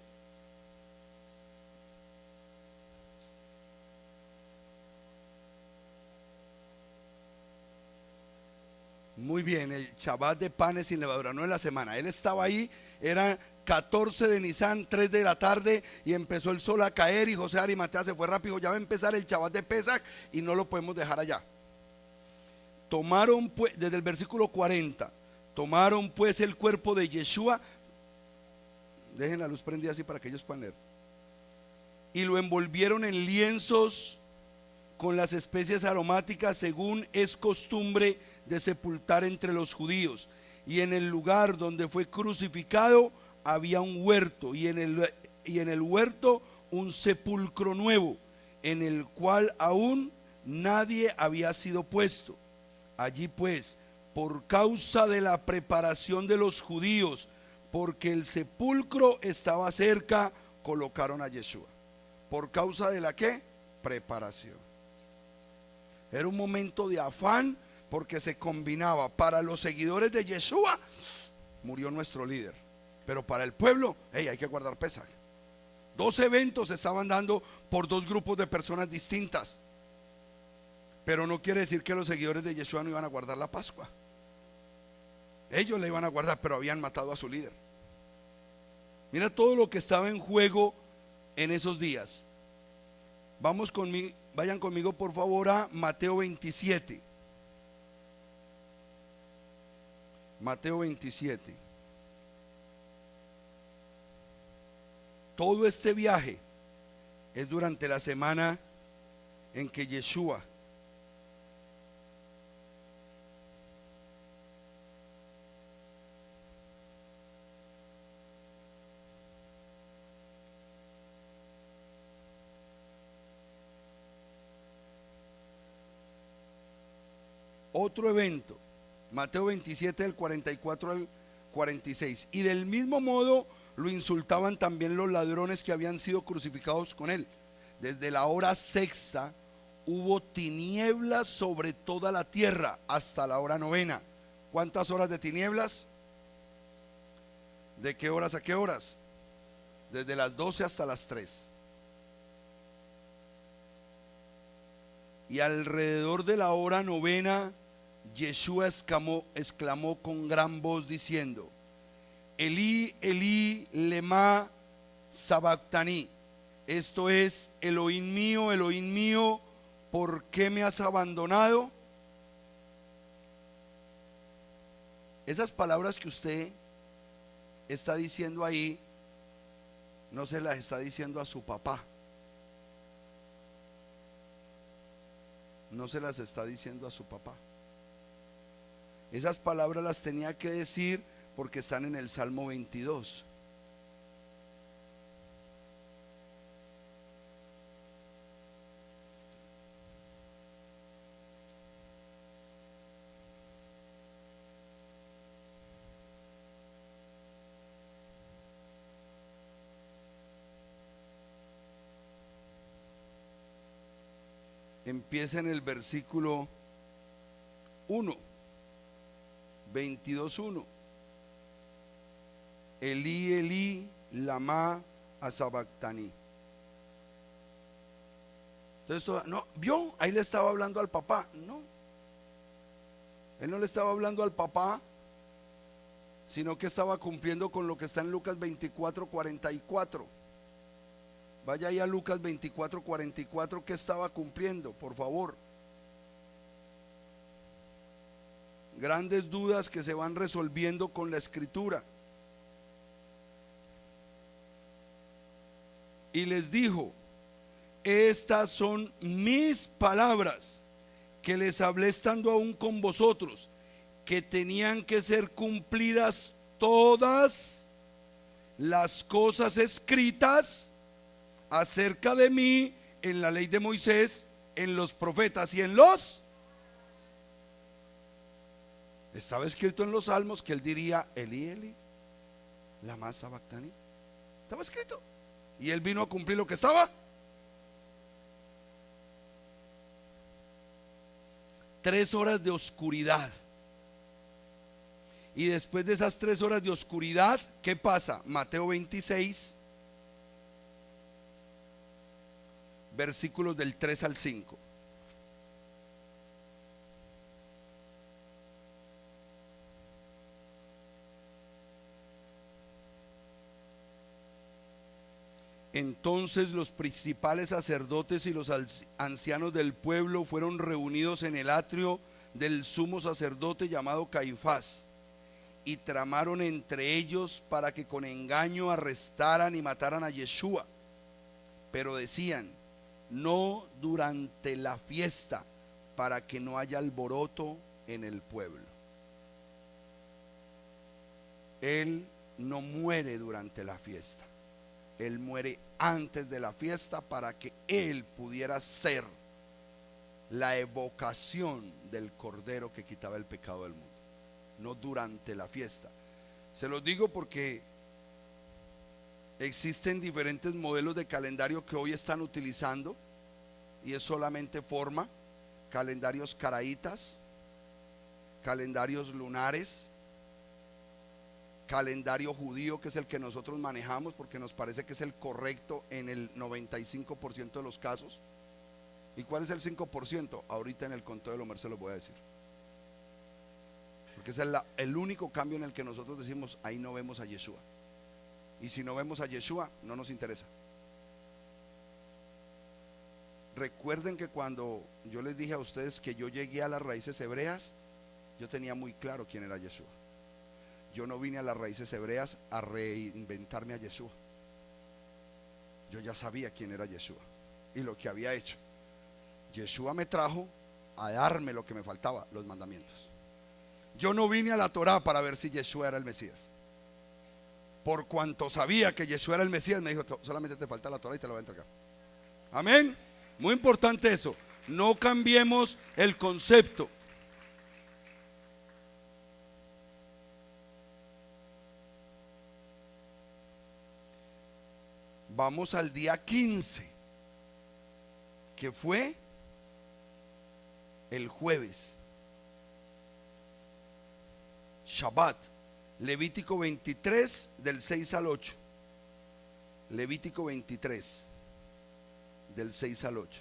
Muy bien, el Shabbat de panes sin levadura, no en la semana. Él estaba ahí, era 14 de Nisan, 3 de la tarde, y empezó el sol a caer, y José de Arimatea se fue rápido. Ya va a empezar el Shabbat de Pesaj y no lo podemos dejar allá. Tomaron pues, desde el versículo 40, tomaron pues el cuerpo de Yeshua, dejen la luz prendida así para que ellos puedan leer, y lo envolvieron en lienzos con las especies aromáticas, según es costumbre de sepultar entre los judíos. Y en el lugar donde fue crucificado había un huerto, y en el huerto un sepulcro nuevo, en el cual aún nadie había sido puesto. Allí pues, por causa de la preparación de los judíos, porque el sepulcro estaba cerca, colocaron a Yeshua. ¿Por causa de la qué? Preparación. Era un momento de afán, porque se combinaba. Para los seguidores de Yeshua, murió nuestro líder, pero para el pueblo, hay que guardar Pesaj. 2 eventos se estaban dando por 2 grupos de personas distintas, pero no quiere decir que los seguidores de Yeshua no iban a guardar la Pascua. Ellos la iban a guardar, pero habían matado a su líder. Mira todo lo que estaba en juego en esos días. Vayan conmigo por favor a Mateo 27. Mateo 27. Todo este viaje es durante la semana en que Yeshua otro evento, Mateo 27 del 44 al 46. Y del mismo modo lo insultaban también los ladrones que habían sido crucificados con él. Desde la hora sexta hubo tinieblas sobre toda la tierra hasta la hora novena. ¿Cuántas horas de tinieblas? ¿De qué horas a qué horas? Desde las 12 hasta las 3. Y alrededor de la hora novena, Yeshua exclamó con gran voz diciendo: Elí, Elí, lema sabactani. Esto es: Elohim mío, ¿por qué me has abandonado? Esas palabras que usted está diciendo ahí, no se las está diciendo a su papá. No se las está diciendo a su papá. Esas palabras las tenía que decir porque están en el Salmo 22. Empieza en el versículo 1, 22:1. Elí, Elí, lama sabactani. Entonces, no, ¿vio? Ahí le estaba hablando al papá. No, él no le estaba hablando al papá, sino que estaba cumpliendo con lo que está en Lucas 24:44. Vaya ahí a Lucas 24:44, que estaba cumpliendo, por favor. Grandes dudas que se van resolviendo con la escritura. Y les dijo: estas son mis palabras que les hablé estando aún con vosotros, que tenían que ser cumplidas todas las cosas escritas acerca de mí en la ley de Moisés, en los profetas y en los. Estaba escrito en los salmos que él diría: Elí, Elí, lama sabactani. Estaba escrito. Y él vino a cumplir lo que estaba. 3 horas de oscuridad. Y después de esas 3 horas de oscuridad, ¿qué pasa? Mateo 26, versículos del 3 al 5. Entonces los principales sacerdotes y los ancianos del pueblo fueron reunidos en el atrio del sumo sacerdote llamado Caifás, y tramaron entre ellos para que con engaño arrestaran y mataran a Yeshua. Pero decían: no durante la fiesta, para que no haya alboroto en el pueblo. Él no muere durante la fiesta. Él muere antes de la fiesta para que él pudiera ser la evocación del Cordero que quitaba el pecado del mundo. No durante la fiesta. Se los digo porque existen diferentes modelos de calendario que hoy están utilizando, y es solamente forma: calendarios caraítas, calendarios lunares, calendario judío, que es el que nosotros manejamos porque nos parece que es el correcto en el 95% de los casos. ¿Y cuál es el 5%? Ahorita en el conteo de Homer se los voy a decir, porque es el único cambio en el que nosotros decimos: ahí no vemos a Yeshua. Y si no vemos a Yeshua, no nos interesa. Recuerden que cuando yo les dije a ustedes que yo llegué a las raíces hebreas, yo tenía muy claro quién era Yeshua. Yo no vine a las raíces hebreas a reinventarme a Yeshua. Yo ya sabía quién era Yeshua y lo que había hecho. Yeshua me trajo a darme lo que me faltaba: los mandamientos. Yo no vine a la Torá para ver si Yeshua era el Mesías. Por cuanto sabía que Yeshua era el Mesías, me dijo: solamente te falta la Torá y te la voy a entregar. Amén. Muy importante eso. No cambiemos el concepto. Vamos al día 15, que fue el jueves, Shabbat. Levítico 23 del 6 al 8. Levítico 23 del 6 al 8.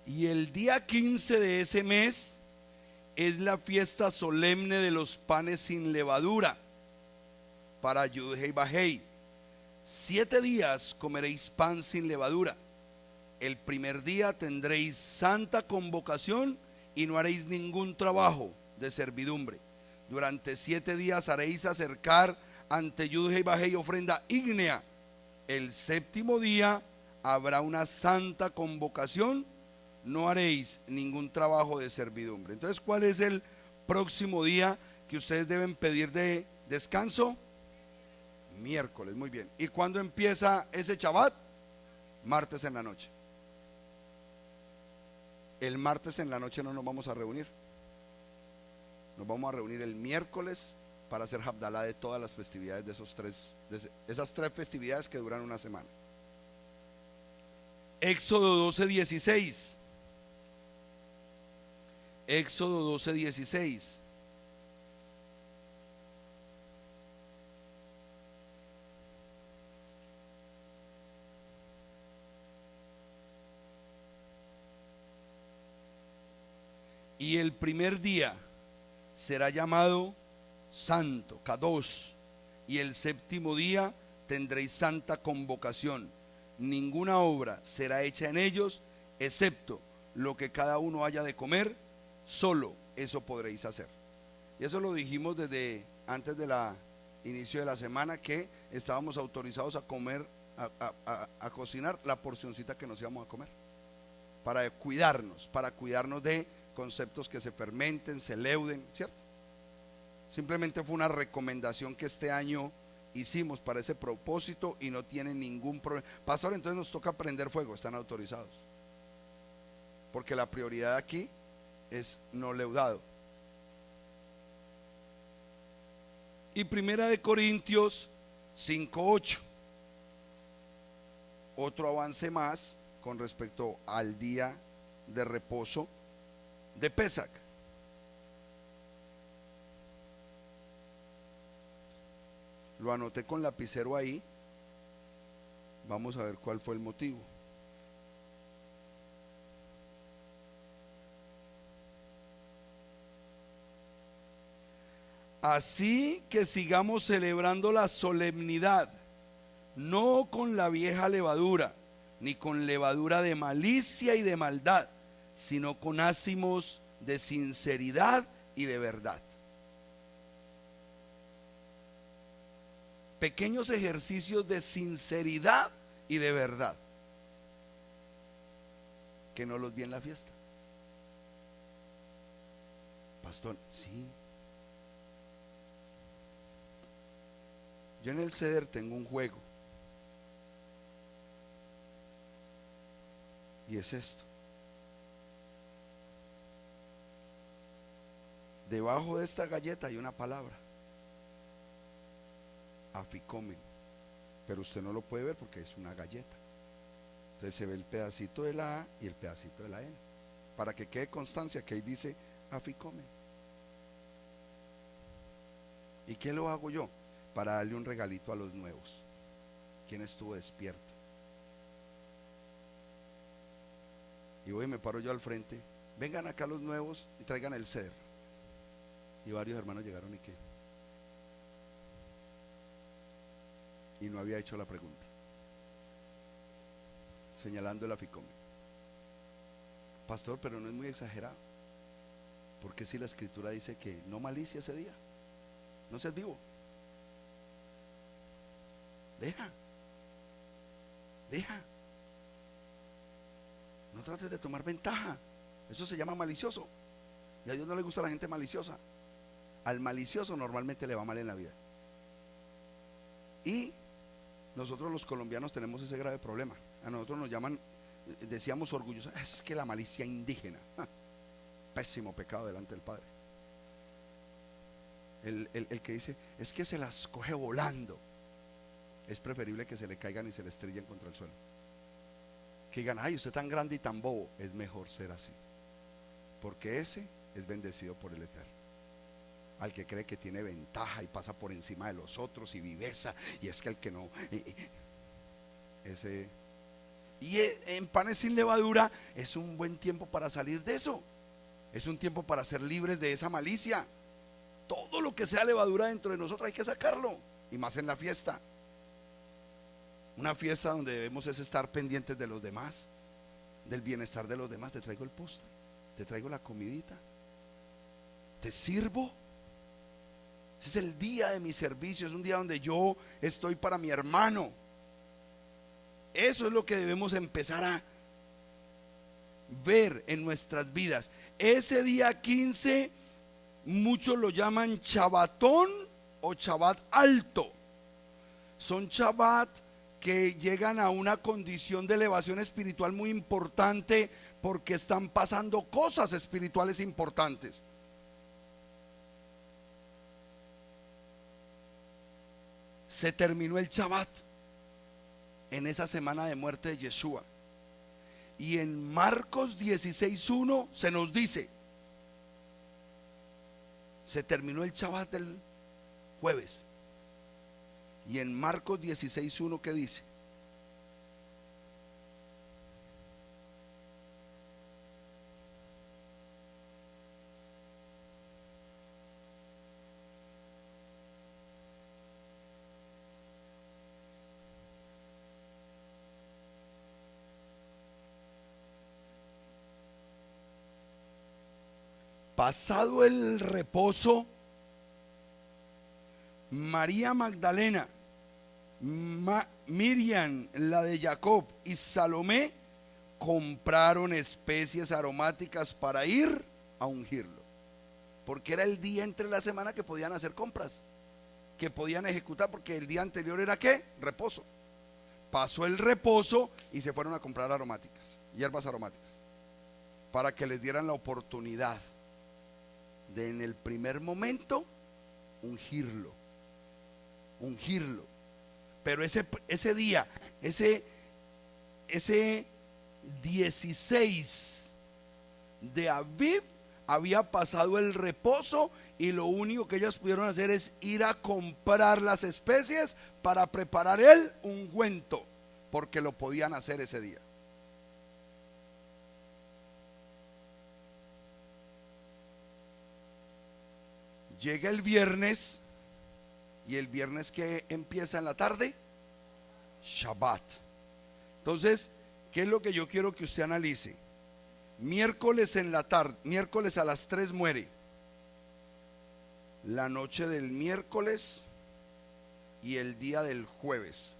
Y el día 15 de ese mes es la fiesta solemne de los panes sin levadura para Yud-Hei Vah-Hei. 7 días comeréis pan sin levadura. El primer día tendréis santa convocación y no haréis ningún trabajo de servidumbre. Durante 7 días haréis acercar ante Yud-Hei Vah-Hei ofrenda ígnea. El séptimo día habrá una santa convocación. No haréis ningún trabajo de servidumbre. Entonces, ¿cuál es el próximo día que ustedes deben pedir de descanso? Miércoles, muy bien. ¿Y cuándo empieza ese Shabbat? Martes en la noche. El martes en la noche no nos vamos a reunir. Nos vamos a reunir el miércoles para hacer Havdalah de todas las festividades de esas tres festividades que duran una semana. Éxodo 12:16. Éxodo 12:16. Y el primer día será llamado santo, Kadosh, y el séptimo día tendréis santa convocación. Ninguna obra será hecha en ellos, excepto lo que cada uno haya de comer, solo eso podréis hacer. Y eso lo dijimos desde antes de la inicio de la semana, que estábamos autorizados a comer, a cocinar la porcioncita que nos íbamos a comer, para cuidarnos de conceptos que se fermenten, se leuden, ¿cierto? Simplemente fue una recomendación que este año hicimos para ese propósito y no tiene ningún problema. Pastor, entonces nos toca prender fuego, están autorizados, porque la prioridad aquí es no leudado. Y Primera de Corintios 5:8, otro avance más con respecto al día de reposo de Pesach. Lo anoté con lapicero ahí. Vamos a ver cuál fue el motivo. Así que sigamos celebrando la solemnidad, no con la vieja levadura, ni con levadura de malicia y de maldad, sino con ázimos de sinceridad y de verdad. Pequeños ejercicios de sinceridad y de verdad, que no los vi en la fiesta. Pastor, sí. Yo en el Seder tengo un juego, y es esto. Debajo de esta galleta hay una palabra, Afikomen, pero usted no lo puede ver porque es una galleta. Entonces se ve el pedacito de la A y el pedacito de la N, para que quede constancia que ahí dice Afikomen. ¿Y qué lo hago yo? Para darle un regalito a los nuevos. ¿Quién estuvo despierto? Y voy y me paro yo al frente. Vengan acá los nuevos y traigan el Seder. Y varios hermanos llegaron y qué. Y no había hecho la pregunta, señalando el Afikomen. Pastor, pero no es muy exagerado, porque si la escritura dice que no malicia ese día, no seas vivo, deja, no trates de tomar ventaja, eso se llama malicioso, y a Dios no le gusta la gente maliciosa. Al malicioso normalmente le va mal en la vida, y nosotros los colombianos tenemos ese grave problema. A nosotros nos llaman, decíamos orgullosos, es que la malicia indígena, pésimo pecado delante del Padre. El que dice, es que se las coge volando, es preferible que se le caigan y se le estrellen contra el suelo. Que digan, ay, usted tan grande y tan bobo. Es mejor ser así, porque ese es bendecido por el Eterno. Al que cree que tiene ventaja y pasa por encima de los otros y viveza, y es que el que no, ese Y en panes sin levadura es un buen tiempo para salir de eso. Es un tiempo para ser libres de esa malicia. Todo lo que sea levadura dentro de nosotros hay que sacarlo. Y más en la fiesta. Una fiesta donde debemos es estar pendientes de los demás, del bienestar de los demás. Te traigo el postre, te traigo la comidita, te sirvo. Ese es el día de mi servicio. Es un día donde yo estoy para mi hermano. Eso es lo que debemos empezar a ver en nuestras vidas. Ese día 15 muchos lo llaman Chabatón o Chabat alto. Son Chabat que llegan a una condición de elevación espiritual muy importante porque están pasando cosas espirituales importantes. Se terminó el Chabat en esa semana de muerte de Yeshua. Y en Marcos 16:1 se nos dice: se terminó el Chabat del jueves. Y en Marcos 16:1 ¿qué dice? Pasado el reposo, María Magdalena, Miriam, la de Jacob, y Salomé compraron especies aromáticas para ir a ungirlo. Porque era el día entre la semana que podían hacer compras, que podían ejecutar, porque el día anterior era ¿qué? Reposo. Pasó el reposo y se fueron a comprar aromáticas, hierbas aromáticas, para que les dieran la oportunidad de en el primer momento ungirlo. Pero ese día, ese 16 de Aviv, había pasado el reposo y lo único que ellas pudieron hacer es ir a comprar las especies para preparar el ungüento, porque lo podían hacer ese día. Llega el viernes, y el viernes que empieza en la tarde, Shabbat. Entonces, ¿qué es lo que yo quiero que usted analice? Miércoles en la tarde, miércoles a las 3 muere. La noche del miércoles y el día del jueves.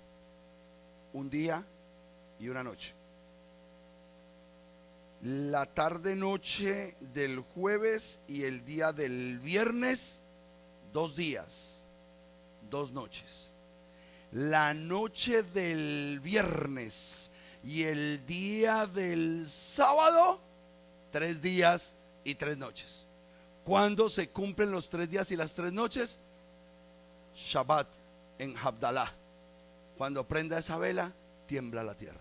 Un día y una noche. La tarde noche del jueves y el día del viernes, 2 días, 2 noches. La noche del viernes y el día del sábado, 3 días y 3 noches. ¿Cuándo se cumplen los 3 días y las 3 noches? Shabbat en Havdalah. Cuando prenda esa vela, tiembla la tierra.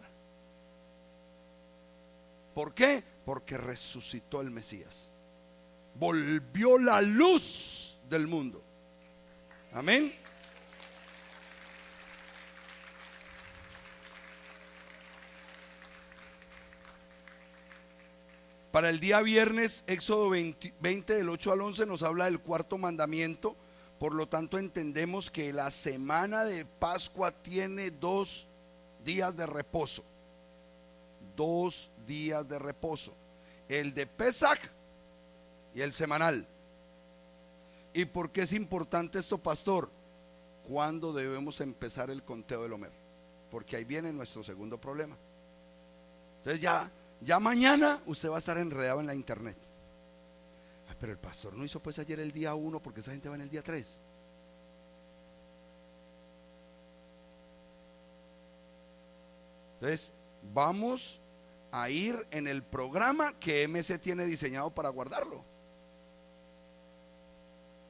¿Por qué? Porque resucitó el Mesías. Volvió la luz del mundo. Amén. Para el día viernes, Éxodo 20 del 8 al 11 nos habla del cuarto mandamiento. Por lo tanto, entendemos que la semana de Pascua tiene 2 días de reposo. 2 días de reposo, el de Pesach y el semanal. ¿Y por qué es importante esto, pastor? ¿Cuándo debemos empezar el conteo del Omer? Porque ahí viene nuestro segundo problema. Entonces ya mañana usted va a estar enredado en la internet. Pero el pastor no hizo pues ayer el día 1 porque esa gente va en el día 3. Entonces vamos a ir en el programa que MC tiene diseñado para guardarlo.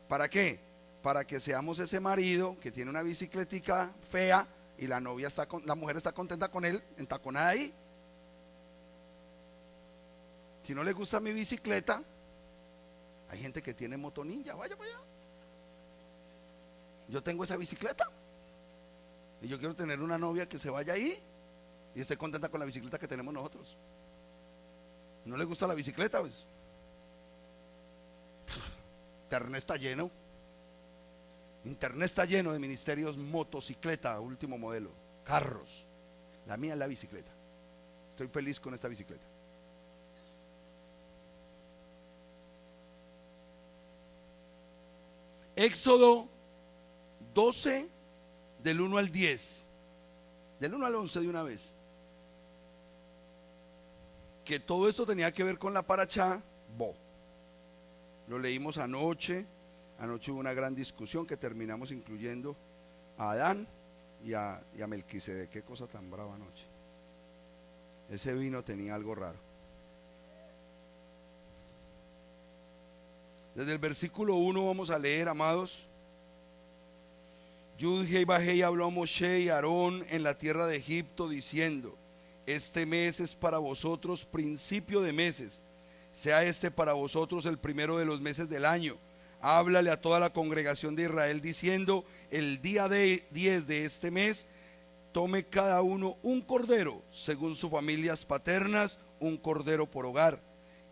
¿Para qué? Para que seamos ese marido que tiene una bicicletica fea y la mujer está contenta con él, entaconada ahí. Si no le gusta mi bicicleta, hay gente que tiene moto ninja, vaya para allá. Yo tengo esa bicicleta y yo quiero tener una novia que se vaya ahí y esté contenta con la bicicleta que tenemos nosotros. ¿No le gusta la bicicleta? Pues Internet está lleno. Internet está lleno de ministerios, motocicleta, último modelo, carros. La mía es la bicicleta. Estoy feliz con esta bicicleta. Éxodo 12, del 1 al 10, del 1 al 11 de una vez. Que todo esto tenía que ver con la parachá, lo leímos anoche. Anoche hubo una gran discusión que terminamos incluyendo a Adán y a Melquisedec. Qué cosa tan brava anoche. Ese vino tenía algo raro. Desde el versículo 1 vamos a leer, amados. Yud-Hei Vahei habló a Moshe y Aarón en la tierra de Egipto diciendo: este mes es para vosotros principio de meses, sea este para vosotros el primero de los meses del año. Háblale a toda la congregación de Israel diciendo: el día 10 de este mes tome cada uno un cordero según sus familias paternas, un cordero por hogar.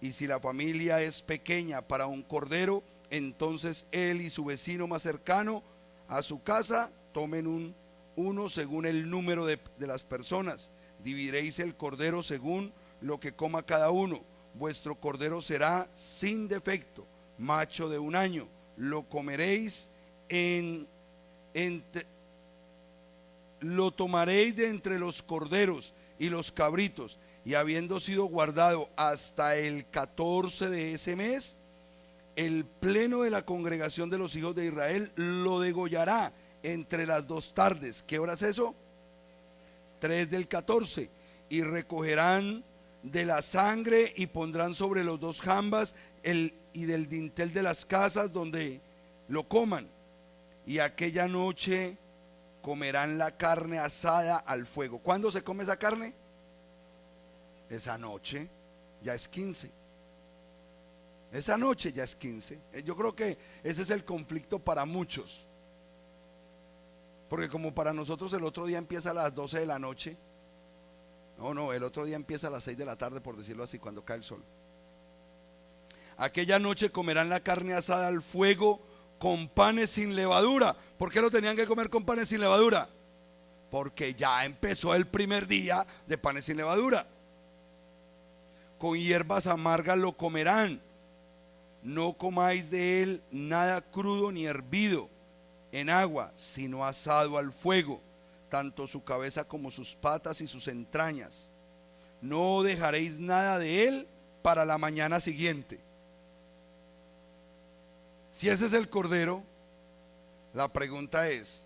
Y si la familia es pequeña para un cordero, entonces él y su vecino más cercano a su casa tomen uno según el número de las personas. Dividiréis el cordero según lo que coma cada uno. Vuestro cordero será sin defecto, macho de 1 año. Lo comeréis lo tomaréis de entre los corderos y los cabritos, y habiendo sido guardado hasta el 14 de ese mes, el pleno de la congregación de los hijos de Israel lo degollará entre las 2 tardes. ¿Qué hora es eso? 3 del 14. Y recogerán de la sangre y pondrán sobre los 2 jambas y del dintel de las casas donde lo coman. Y aquella noche comerán la carne asada al fuego. ¿Cuándo se come esa carne? Esa noche, ya es 15. Esa noche ya es 15. Yo creo que ese es el conflicto para muchos. Porque como para nosotros el otro día empieza a las 12 de la noche. No, el otro día empieza a las 6 de la tarde, por decirlo así, cuando cae el sol. Aquella noche comerán la carne asada al fuego con panes sin levadura. ¿Por qué lo tenían que comer con panes sin levadura? Porque ya empezó el primer día de panes sin levadura. Con hierbas amargas lo comerán. No comáis de él nada crudo ni hervido en agua, sino asado al fuego, tanto su cabeza como sus patas y sus entrañas. No dejaréis nada de él para la mañana siguiente. Si ese es el cordero, la pregunta es: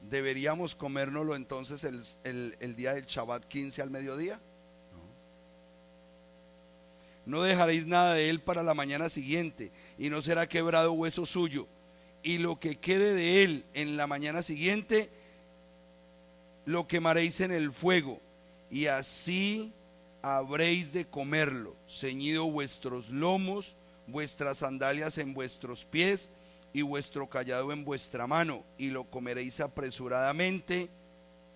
¿deberíamos comérnoslo entonces el día del Shabbat 15 al mediodía? No dejaréis nada de él para la mañana siguiente, y no será quebrado hueso suyo. Y lo que quede de él en la mañana siguiente, lo quemaréis en el fuego, y así habréis de comerlo, ceñido vuestros lomos, vuestras sandalias en vuestros pies, y vuestro cayado en vuestra mano, y lo comeréis apresuradamente.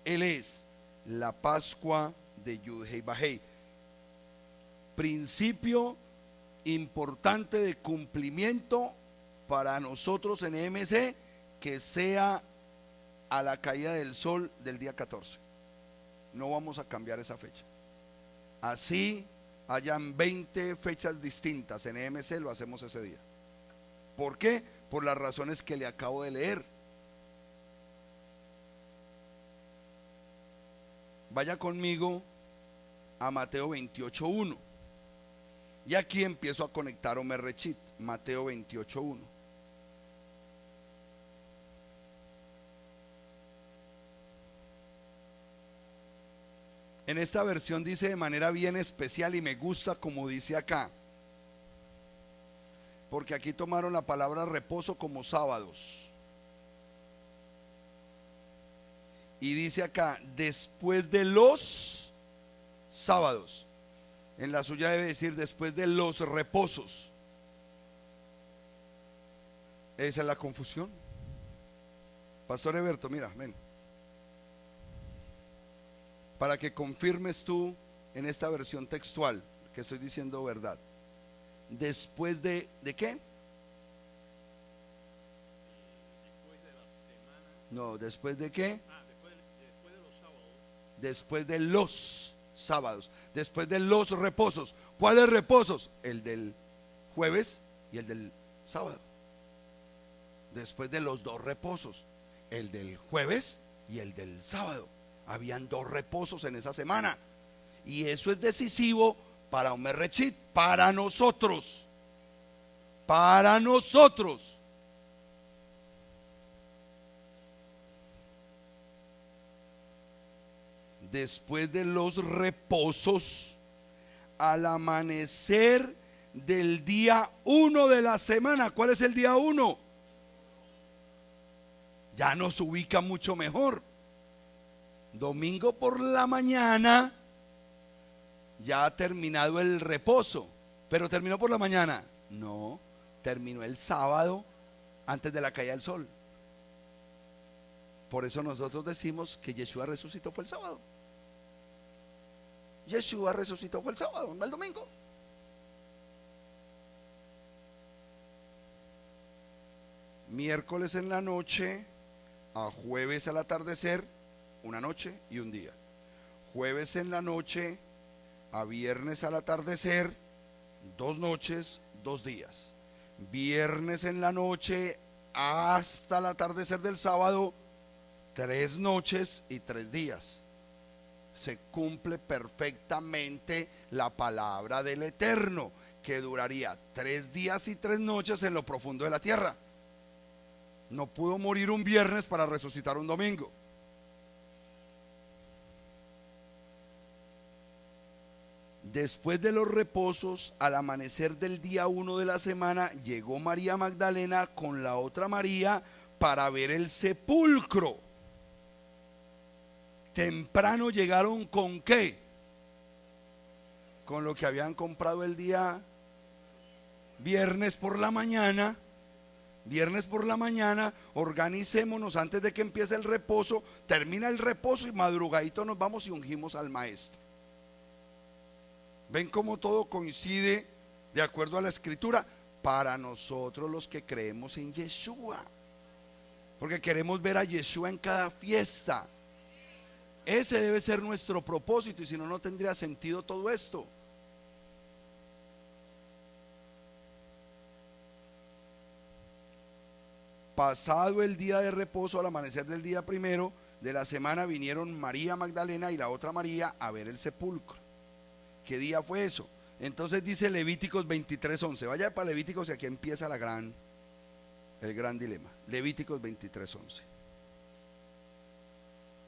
Él es la Pascua de Yud-Hei Vahei. Principio importante de cumplimiento para nosotros en EMC, que sea a la caída del sol del día 14. No vamos a cambiar esa fecha. Así hayan 20 fechas distintas en EMC, lo hacemos ese día. ¿Por qué? Por las razones que le acabo de leer. Vaya conmigo a Mateo 28:1. Y aquí empiezo a conectar Omer Rechit, Mateo 28:1. En esta versión dice de manera bien especial, y me gusta como dice acá, porque aquí tomaron la palabra reposo como sábados. Y dice acá, después de los sábados. En la suya debe decir después de los reposos. Esa es la confusión. Pastor Eberto, mira, ven. para que confirmes tú en esta versión textual que estoy diciendo verdad. Después de ¿qué? No, ¿después de qué? Después de los sábados. Después de los sábados, después de los reposos. ¿Cuáles reposos? El del jueves y el del sábado. Después de los dos reposos, el del jueves y el del sábado. Habían dos reposos en esa semana. Y eso es decisivo para Omer Rechit, para nosotros. Para nosotros. Después de los reposos, al amanecer del día 1 de la semana. ¿Cuál es el día 1? Ya nos ubica mucho mejor. Domingo por la mañana, ya ha terminado el reposo. ¿Pero terminó por la mañana? No, terminó el sábado antes de la caída del sol. Por eso nosotros decimos que Yeshua resucitó fue el sábado. Yeshua resucitó fue el sábado, no el domingo. Miércoles en la noche a jueves al atardecer, una noche y un día. Jueves en la noche a viernes al atardecer, 2 noches, 2 días. Viernes en la noche hasta el atardecer del sábado, 3 noches y 3 días. Se cumple perfectamente la palabra del Eterno, que duraría 3 días y 3 noches en lo profundo de la tierra. No pudo morir un viernes para resucitar un domingo. Después de los reposos, al amanecer del día 1 de la semana, llegó María Magdalena con la otra María para ver el sepulcro. Temprano llegaron ¿con qué? Con lo que habían comprado el día viernes por la mañana. Viernes por la mañana, organicémonos antes de que empiece el reposo. Termina el reposo y madrugadito nos vamos y ungimos al maestro. ¿Ven cómo todo coincide de acuerdo a la escritura? Para nosotros los que creemos en Yeshua, porque queremos ver a Yeshua en cada fiesta. Ese debe ser nuestro propósito, y si no, no tendría sentido todo esto. Pasado el día de reposo, al amanecer del día primero de la semana, vinieron María Magdalena y la otra María a ver el sepulcro. ¿Qué día fue eso? Entonces dice Levíticos 23:11. Vaya para Levíticos y aquí empieza el gran dilema. Levíticos 23:11.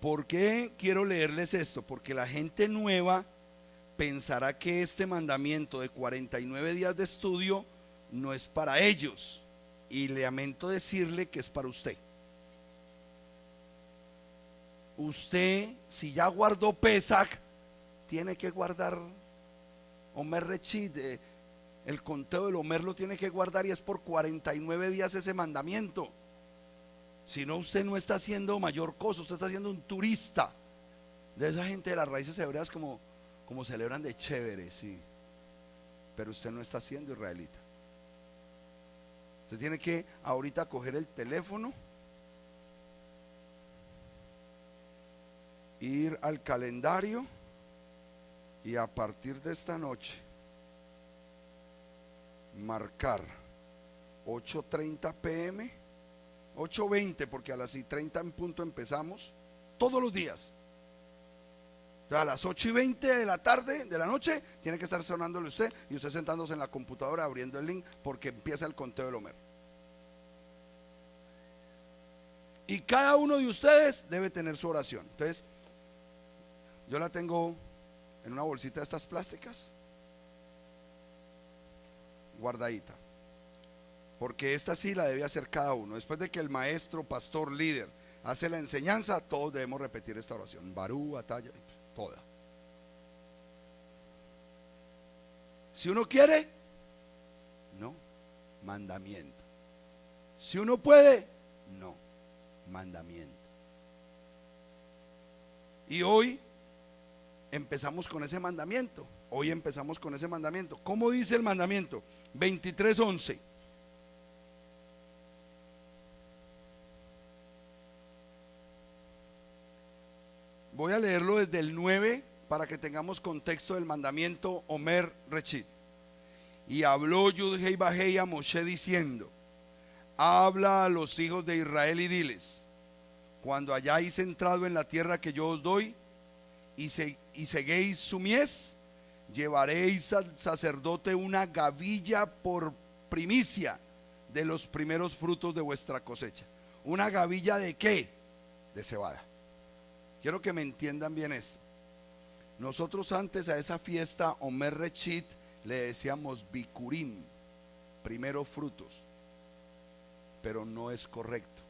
¿Por qué quiero leerles esto? Porque la gente nueva pensará que este mandamiento de 49 días de estudio no es para ellos. Y lamento decirle que es para usted. Usted, si ya guardó Pesach, tiene que guardar Omer Rechit. El conteo del Omer lo tiene que guardar, y es por 49 días ese mandamiento. Si no, usted no está haciendo mayor cosa, usted está siendo un turista. De esa gente de las raíces hebreas como celebran de chévere, sí. Pero usted no está siendo israelita. Usted tiene que ahorita coger el teléfono, ir al calendario y a partir de esta noche marcar 8:30 p.m., 8:20, porque a las 6:30 en punto empezamos todos los días. Entonces, a las 8:20 de la tarde, de la noche, tiene que estar sonándole usted y usted sentándose en la computadora abriendo el link, porque empieza el conteo del Omer. Y cada uno de ustedes debe tener su oración. Entonces, yo la tengo en una bolsita de estas plásticas, guardadita, porque esta sí la debe hacer cada uno. Después de que el maestro, pastor, líder hace la enseñanza, todos debemos repetir esta oración. Barú, Ataya, toda. Si uno quiere, no, mandamiento. Si uno puede, no, mandamiento. Y hoy empezamos con ese mandamiento. Hoy empezamos con ese mandamiento. ¿Cómo dice el mandamiento? 23:11. Voy a leerlo desde el 9 para que tengamos contexto del mandamiento Omer Rechit. Y habló Yud-Hei Vahei a Moshe diciendo: habla a los hijos de Israel y diles: cuando hayáis entrado en la tierra que yo os doy y seguéis su mies, llevaréis al sacerdote una gavilla por primicia de los primeros frutos de vuestra cosecha. ¿Una gavilla de qué? De cebada. Quiero que me entiendan bien esto. Nosotros antes a esa fiesta Omer Rechit le decíamos Bikurim, primeros frutos, pero no es correcto.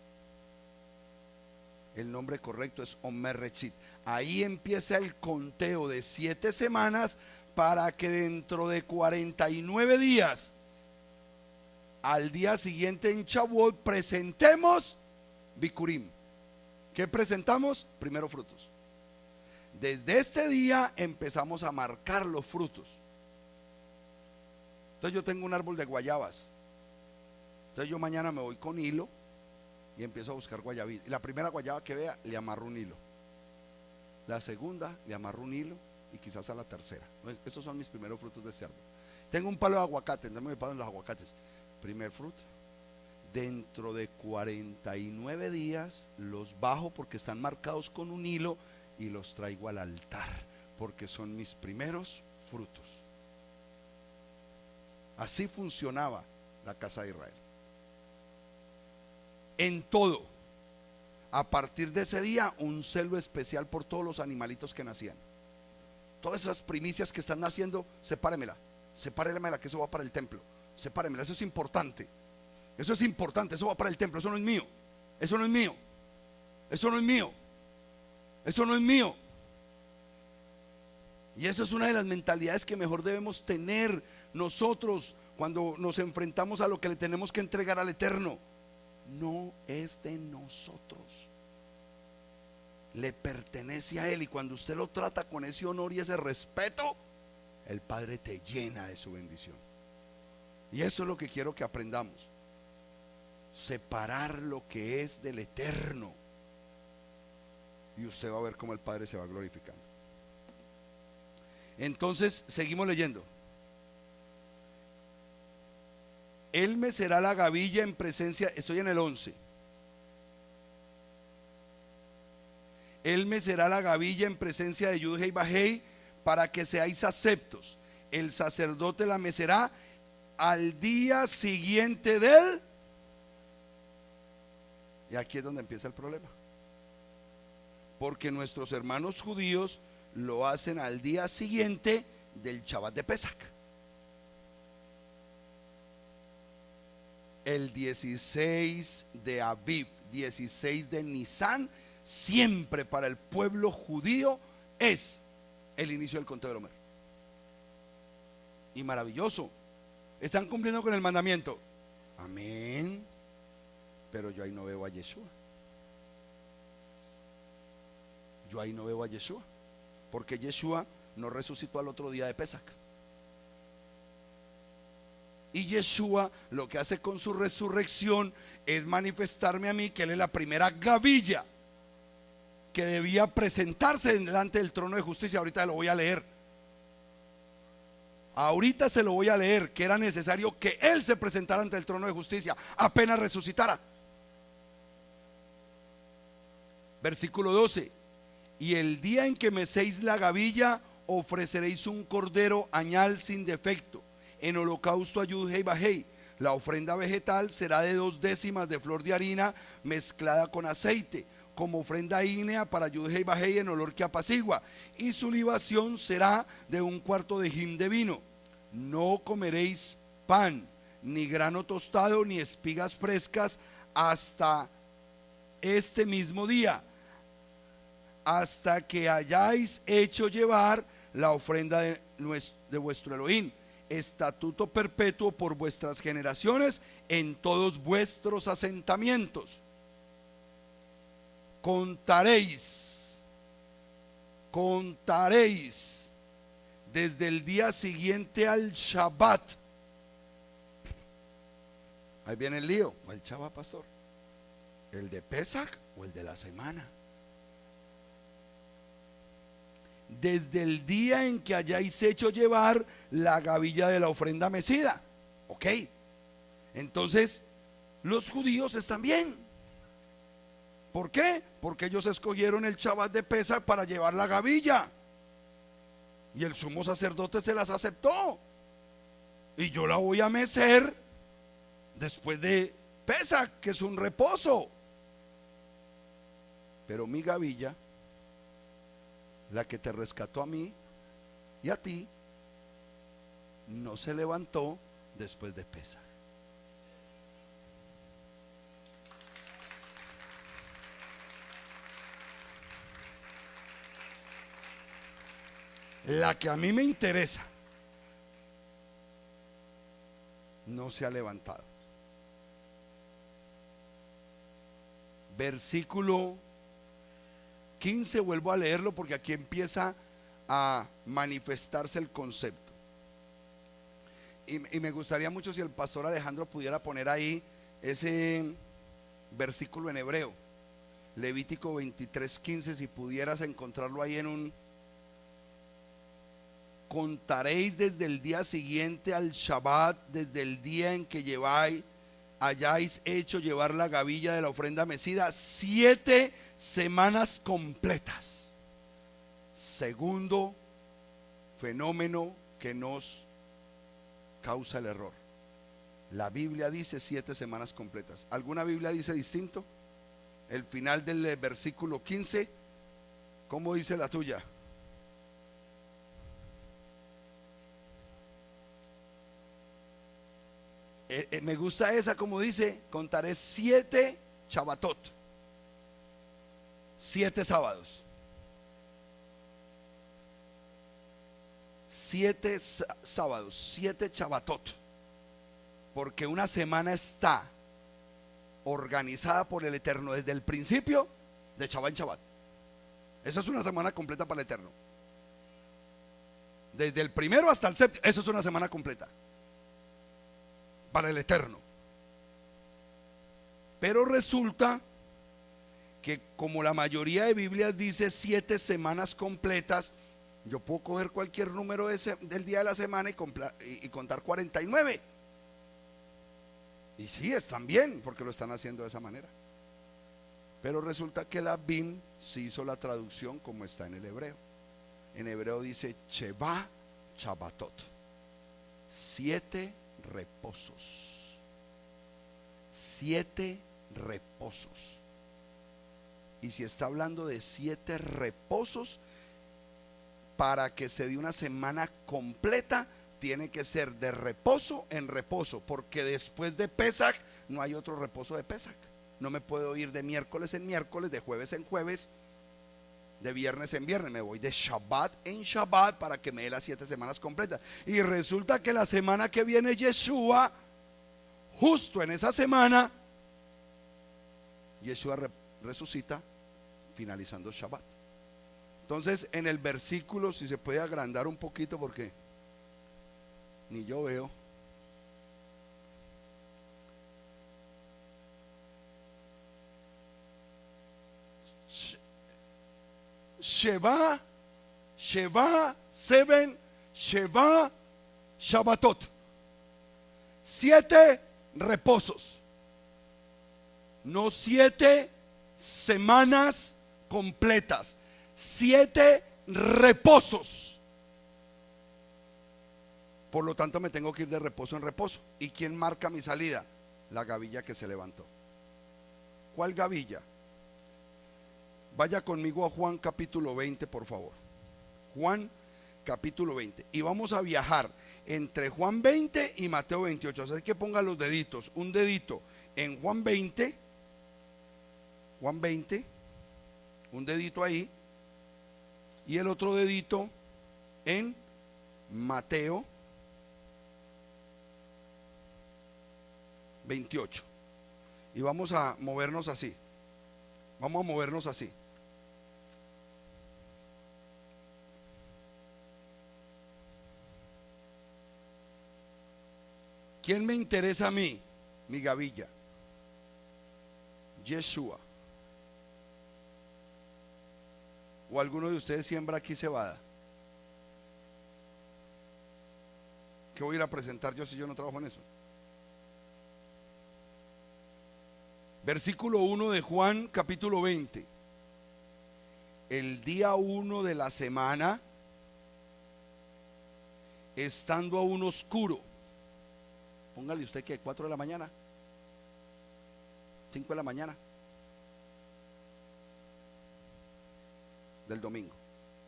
El nombre correcto es Omer Rechit. Ahí empieza el conteo de 7 semanas para que dentro de 49 días, al día siguiente en Shavuot, presentemos Bikurim. ¿Qué presentamos? Primeros frutos. Desde este día empezamos a marcar los frutos. Entonces yo tengo un árbol de guayabas. Entonces yo mañana me voy con hilo y empiezo a buscar guayabitas. Y la primera guayaba que vea, le amarro un hilo. La segunda, le amarro un hilo, y quizás a la tercera. Estos son mis primeros frutos de este árbol. Tengo un palo de aguacate, no me pagan los aguacates. Primer fruto. Dentro de 49 días los bajo porque están marcados con un hilo y los traigo al altar porque son mis primeros frutos. Así funcionaba la casa de Israel. En todo, a partir de ese día, un celo especial por todos los animalitos que nacían. Todas esas primicias que están naciendo, sepáremela, que eso va para el templo. Sepáremela, eso es importante. Eso es importante, eso va para el templo, eso no es mío. Eso no es mío. Eso no es mío. Eso no es mío. Y eso es una de las mentalidades que mejor debemos tener nosotros cuando nos enfrentamos a lo que le tenemos que entregar al Eterno. No es de nosotros, le pertenece a Él. Y cuando usted lo trata con ese honor y ese respeto, el Padre te llena de su bendición. Y eso es lo que quiero que aprendamos: separar lo que es del Eterno, y usted va a ver cómo el Padre se va glorificando. Entonces seguimos leyendo. Él me será la gavilla en presencia, estoy en el 11. Él me será la gavilla en presencia de Yud-Hei Vahei para que seáis aceptos. El sacerdote la mecerá al día siguiente de él. Y aquí es donde empieza el problema, porque nuestros hermanos judíos lo hacen al día siguiente del Shabbat de Pesach. El 16 de Aviv, 16 de Nisan, siempre para el pueblo judío es el inicio del conteo del Omer. Y maravilloso, están cumpliendo con el mandamiento. Amén. Pero yo ahí no veo a Yeshua. Yo ahí no veo a Yeshua, porque Yeshua no resucitó al otro día de Pesach. Y Yeshua lo que hace con su resurrección es manifestarme a mí que Él es la primera gavilla que debía presentarse delante del trono de justicia. Ahorita lo voy a leer. Ahorita se lo voy a leer, que era necesario que Él se presentara ante el trono de justicia apenas resucitara. Versículo 12. Y el día en que meséis la gavilla, ofreceréis un cordero añal sin defecto en holocausto a Yud-Hei Vahei. La ofrenda vegetal será de 2 décimas de flor de harina mezclada con aceite, como ofrenda ígnea para Yud-Hei Vahei en olor que apacigua, y su libación será de 1/4 de hin de vino. No comeréis pan, ni grano tostado, ni espigas frescas hasta este mismo día, hasta que hayáis hecho llevar la ofrenda de vuestro Elohim, estatuto perpetuo por vuestras generaciones en todos vuestros asentamientos. Contaréis contaréis desde el día siguiente al Shabbat. Ahí viene el lío. ¿Cuál Shabbat, pastor? ¿El de Pesach o el de la semana? Desde el día en que hayáis hecho llevar la gavilla de la ofrenda mecida. Ok. Entonces, los judíos están bien. ¿Por qué? Porque ellos escogieron el Shabbat de Pesach para llevar la gavilla. Y el sumo sacerdote se las aceptó. Y yo la voy a mecer después de Pesach, que es un reposo. Pero mi gavilla, la que te rescató a mí y a ti, no se levantó después de Pesach. La que a mí me interesa no se ha levantado. Versículo 15, vuelvo a leerlo porque aquí empieza a manifestarse el concepto. Y me gustaría mucho si el pastor Alejandro pudiera poner ahí ese versículo en hebreo, Levítico 23:15, si pudieras encontrarlo ahí en un... Contaréis desde el día siguiente al Shabbat, desde el día en que hayáis hecho llevar la gavilla de la ofrenda mecida, 7 semanas completas. Segundo fenómeno que nos causa el error. La Biblia dice 7 semanas completas. ¿Alguna Biblia dice distinto? El final del versículo 15, ¿cómo dice la tuya? Me gusta esa, como dice, contaré 7 Shabbatot, 7 sábados, 7 sábados, 7 Shabbatot, porque una semana está organizada por el Eterno desde el principio, de Shabbat en Shabbat. Esa es una semana completa para el Eterno. Desde el primero hasta el séptimo, eso es una semana completa para el Eterno. Pero resulta que como la mayoría de Biblias dice 7 semanas completas, yo puedo coger cualquier número del día de la semana y contar 49. Y sí, están bien porque lo están haciendo de esa manera. Pero resulta que la BIM sí hizo la traducción como está en el hebreo. En hebreo dice Sheva Shabbatot, 7 reposos, 7 reposos. Y si está hablando de 7 reposos, para que se dé una semana completa, tiene que ser de reposo en reposo, porque después de Pesach no hay otro reposo de Pesach. No me puedo ir de miércoles en miércoles, de jueves en jueves, de viernes en viernes. Me voy de Shabbat en Shabbat para que me dé las 7 semanas completas. Y resulta que la semana que viene Yeshua, justo en esa semana, Yeshua resucita, finalizando Shabbat. Entonces en el versículo, si se puede agrandar un poquito porque ni yo veo. Sheva, 7 Sheva Shabbatot, 7 reposos, no 7 semanas completas, 7 reposos. Por lo tanto me tengo que ir de reposo en reposo. ¿Y quién marca mi salida? La gavilla que se levantó. ¿Cuál gavilla? Vaya conmigo a Juan capítulo 20, por favor. Juan capítulo 20. Y vamos a viajar entre Juan 20 y Mateo 28. Así que ponga los deditos. Un dedito en Juan 20. Juan 20. Un dedito ahí. Y el otro dedito en Mateo 28. Y vamos a movernos así. Vamos a movernos así. ¿Quién me interesa a mí? Mi gavilla. Yeshua. ¿O alguno de ustedes siembra aquí cebada? ¿Qué voy a ir a presentar yo si yo no trabajo en eso? Versículo 1 de Juan, capítulo 20. El día 1 de la semana, estando aún oscuro, póngale usted que 4 de la mañana, 5 de la mañana del domingo,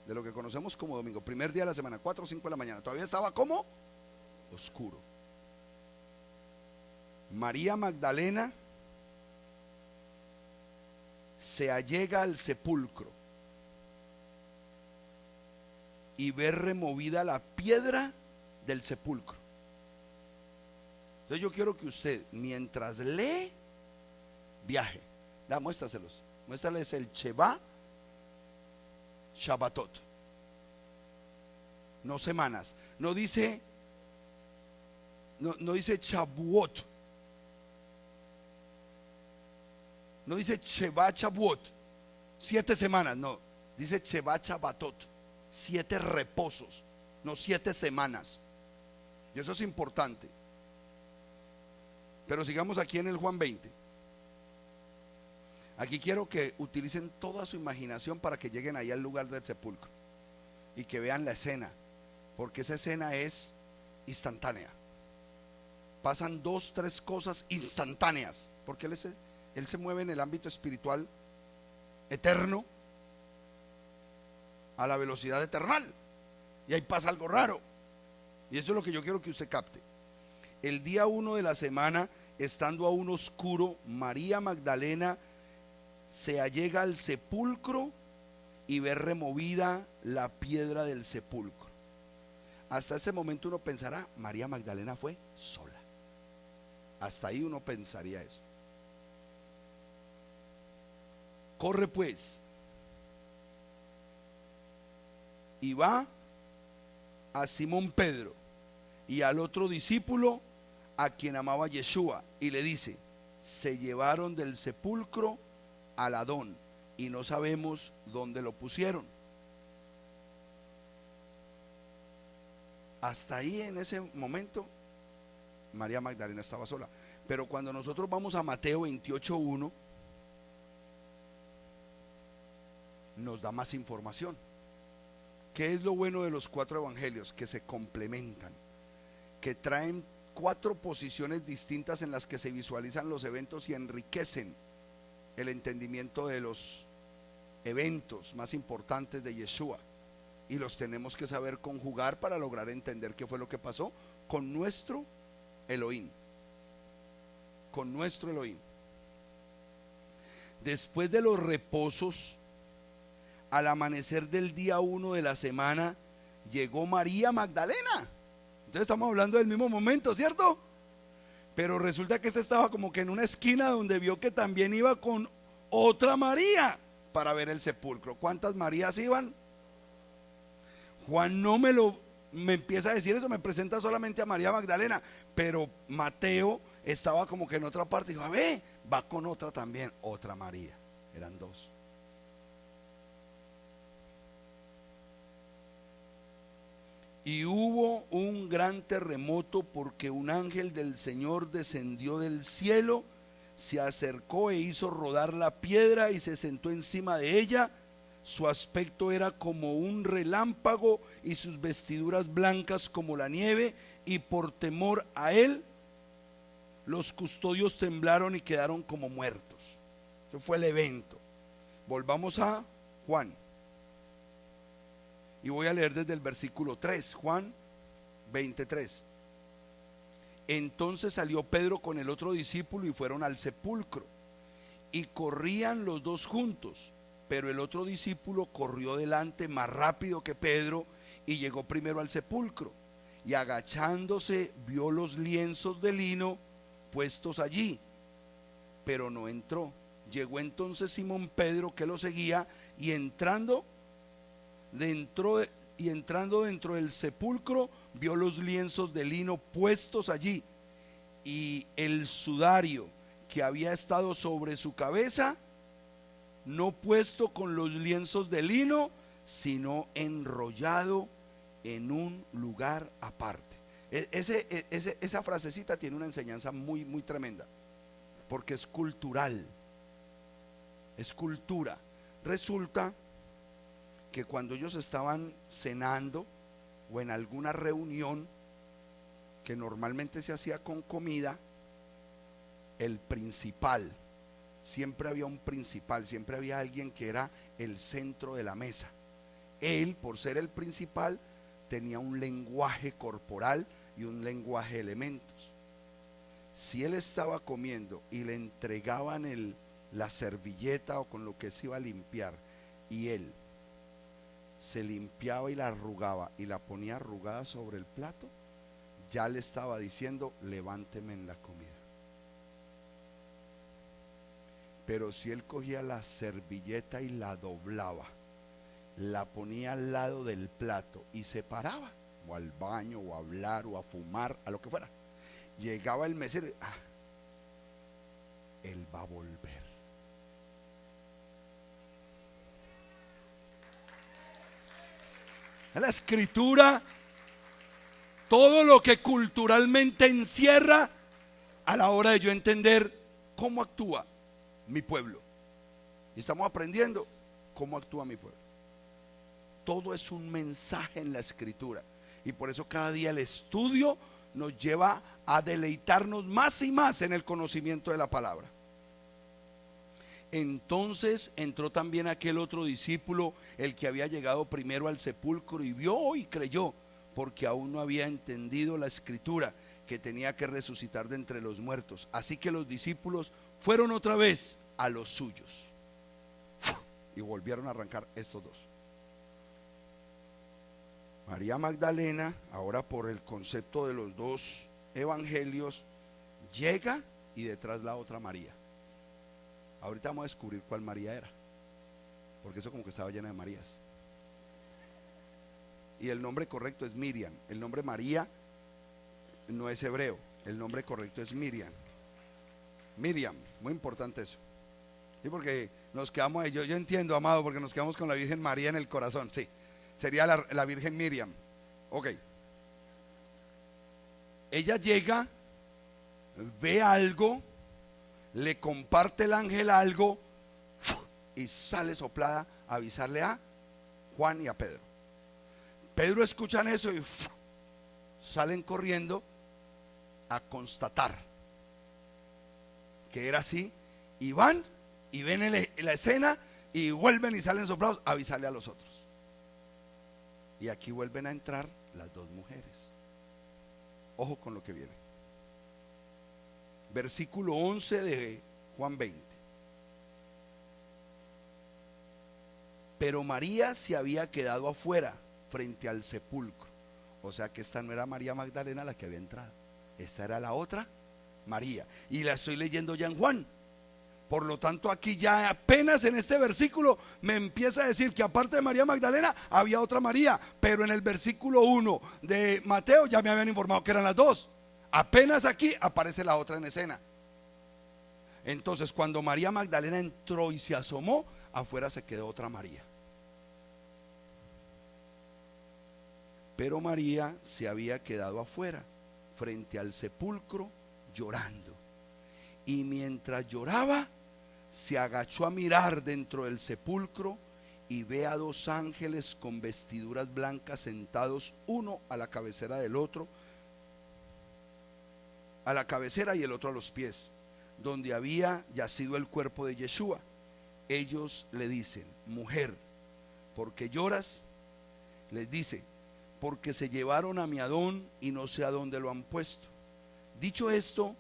de lo que conocemos como domingo, primer día de la semana, 4 o 5 de la mañana, todavía estaba como oscuro. María Magdalena se allega al sepulcro y ve removida la piedra del sepulcro. Entonces yo quiero que usted, mientras lee, viaje. Muéstraselos. Muéstrales el Sheva Shabbatot. No semanas. No dice Shavuot. No dice Sheva Shavuot, 7 semanas, no. Dice Sheva Shabbatot, 7 reposos, no 7 semanas. Y eso es importante. Pero sigamos aquí en el Juan 20. Aquí quiero que utilicen toda su imaginación para que lleguen ahí al lugar del sepulcro y que vean la escena, porque esa escena es instantánea. Pasan 2, 3 cosas instantáneas, porque Él se mueve en el ámbito espiritual eterno a la velocidad eternal. Y ahí pasa algo raro. Y eso es lo que yo quiero que usted capte. El día 1 de la semana, estando aún oscuro, María Magdalena se allega al sepulcro y ve removida la piedra del sepulcro. Hasta ese momento uno pensará, María Magdalena fue sola. Hasta ahí uno pensaría eso. Corre pues y va a Simón Pedro y al otro discípulo a quien amaba Yeshua y le dice: se llevaron del sepulcro al Adón y no sabemos dónde lo pusieron. Hasta ahí, en ese momento, María Magdalena estaba sola. Pero cuando nosotros vamos a Mateo 28:1, nos da más información. ¿Qué es lo bueno de los 4 evangelios? Que se complementan, que traen 4 posiciones distintas en las que se visualizan los eventos y enriquecen el entendimiento de los eventos más importantes de Yeshua, y los tenemos que saber conjugar para lograr entender qué fue lo que pasó con nuestro Elohim. Con nuestro Elohim. Después de los reposos, al amanecer del día 1 de la semana, llegó María Magdalena. Entonces estamos hablando del mismo momento, ¿cierto? Pero resulta que esta estaba como que en una esquina donde vio que también iba con otra María para ver el sepulcro. ¿Cuántas Marías iban? Juan no me empieza a decir eso, me presenta solamente a María Magdalena, pero Mateo estaba como que en otra parte, dijo, a ver, va con otra también, otra María. Eran 2. Y hubo un gran terremoto, porque un ángel del Señor descendió del cielo, se acercó e hizo rodar la piedra y se sentó encima de ella. Su aspecto era como un relámpago y sus vestiduras blancas como la nieve, y por temor a él los custodios temblaron y quedaron como muertos. Eso fue el evento. Volvamos a Juan. Y voy a leer desde el versículo 3, Juan 23. Entonces salió Pedro con el otro discípulo y fueron al sepulcro. Y corrían los 2 juntos, pero el otro discípulo corrió delante más rápido que Pedro y llegó primero al sepulcro. Y agachándose vio los lienzos de lino puestos allí, pero no entró. Llegó entonces Simón Pedro, que lo seguía, y entrando dentro del sepulcro vio los lienzos de lino puestos allí y el sudario que había estado sobre su cabeza, no puesto con los lienzos de lino, sino enrollado en un lugar aparte. Esa frasecita tiene una enseñanza muy, muy tremenda, porque es cultural, es cultura. Resulta que cuando ellos estaban cenando o en alguna reunión que normalmente se hacía con comida, el principal, siempre había un principal, siempre había alguien que era el centro de la mesa. Él, por ser el principal, tenía un lenguaje corporal y un lenguaje de elementos. Si él estaba comiendo y le entregaban la servilleta o con lo que se iba a limpiar, y él se limpiaba y la arrugaba y la ponía arrugada sobre el plato, ya le estaba diciendo: levánteme en la comida. Pero si él cogía la servilleta y la doblaba, la ponía al lado del plato y se paraba, o al baño, o a hablar, o a fumar, a lo que fuera, llegaba el mesero: él va a volver. En la escritura, todo lo que culturalmente encierra, a la hora de yo entender cómo actúa mi pueblo, y estamos aprendiendo cómo actúa mi pueblo. Todo es un mensaje en la escritura, y por eso cada día el estudio nos lleva a deleitarnos más y más en el conocimiento de la palabra. Entonces entró también aquel otro discípulo, el que había llegado primero al sepulcro, y vio y creyó, porque aún no había entendido la escritura, que tenía que resucitar de entre los muertos. Así que los discípulos fueron otra vez a los suyos, y volvieron a arrancar estos dos. María Magdalena, ahora por el concepto de los dos evangelios, llega, y detrás la otra María. Ahorita vamos a descubrir cuál María era, porque eso como que estaba llena de Marías. Y el nombre correcto es Miriam. El nombre María no es hebreo, el nombre correcto es Miriam. Miriam, muy importante eso. Y porque nos quedamos, yo entiendo, amado, porque nos quedamos con la Virgen María en el corazón. Sí, sería la Virgen Miriam. Ok. Ella llega, ve algo, le comparte el ángel algo, y sale soplada a avisarle a Juan y a Pedro. Pedro escuchan eso y salen corriendo a constatar que era así, y van y ven la escena y vuelven y salen soplados a avisarle a los otros. Y aquí vuelven a entrar las dos mujeres. Ojo con lo que viene. Versículo 11 de Juan 20. Pero María se había quedado afuera, frente al sepulcro. O sea que esta no era María Magdalena la que había entrado, esta era la otra María, y la estoy leyendo ya en Juan. Por lo tanto, aquí ya apenas en este versículo me empieza a decir que aparte de María Magdalena había otra María, pero en el versículo 1 de Mateo ya me habían informado que eran las dos. Apenas aquí aparece la otra en escena. Entonces, cuando María Magdalena entró y se asomó, afuera se quedó otra María. Pero María se había quedado afuera, frente al sepulcro, llorando. Y mientras lloraba, se agachó a mirar dentro del sepulcro, y ve a dos ángeles con vestiduras blancas sentados, uno a la cabecera del otro, a la cabecera y el otro a los pies, donde había yacido el cuerpo de Yeshua. Ellos le dicen: mujer, ¿por qué lloras? Les dice: porque se llevaron a mi Adón y no sé a dónde lo han puesto. Dicho esto,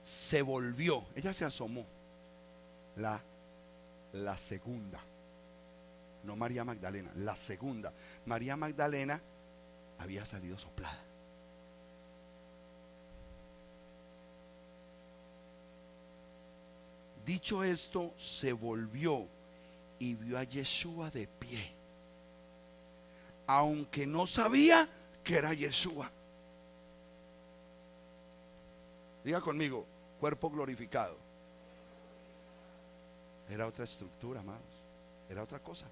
se volvió, ella se asomó, la segunda, no María Magdalena, la segunda. María Magdalena había salido soplada. Dicho esto, se volvió y vio a Yeshua de pie, aunque no sabía que era Yeshua. Diga conmigo, cuerpo glorificado. Era otra estructura, amados. Era otra cosa.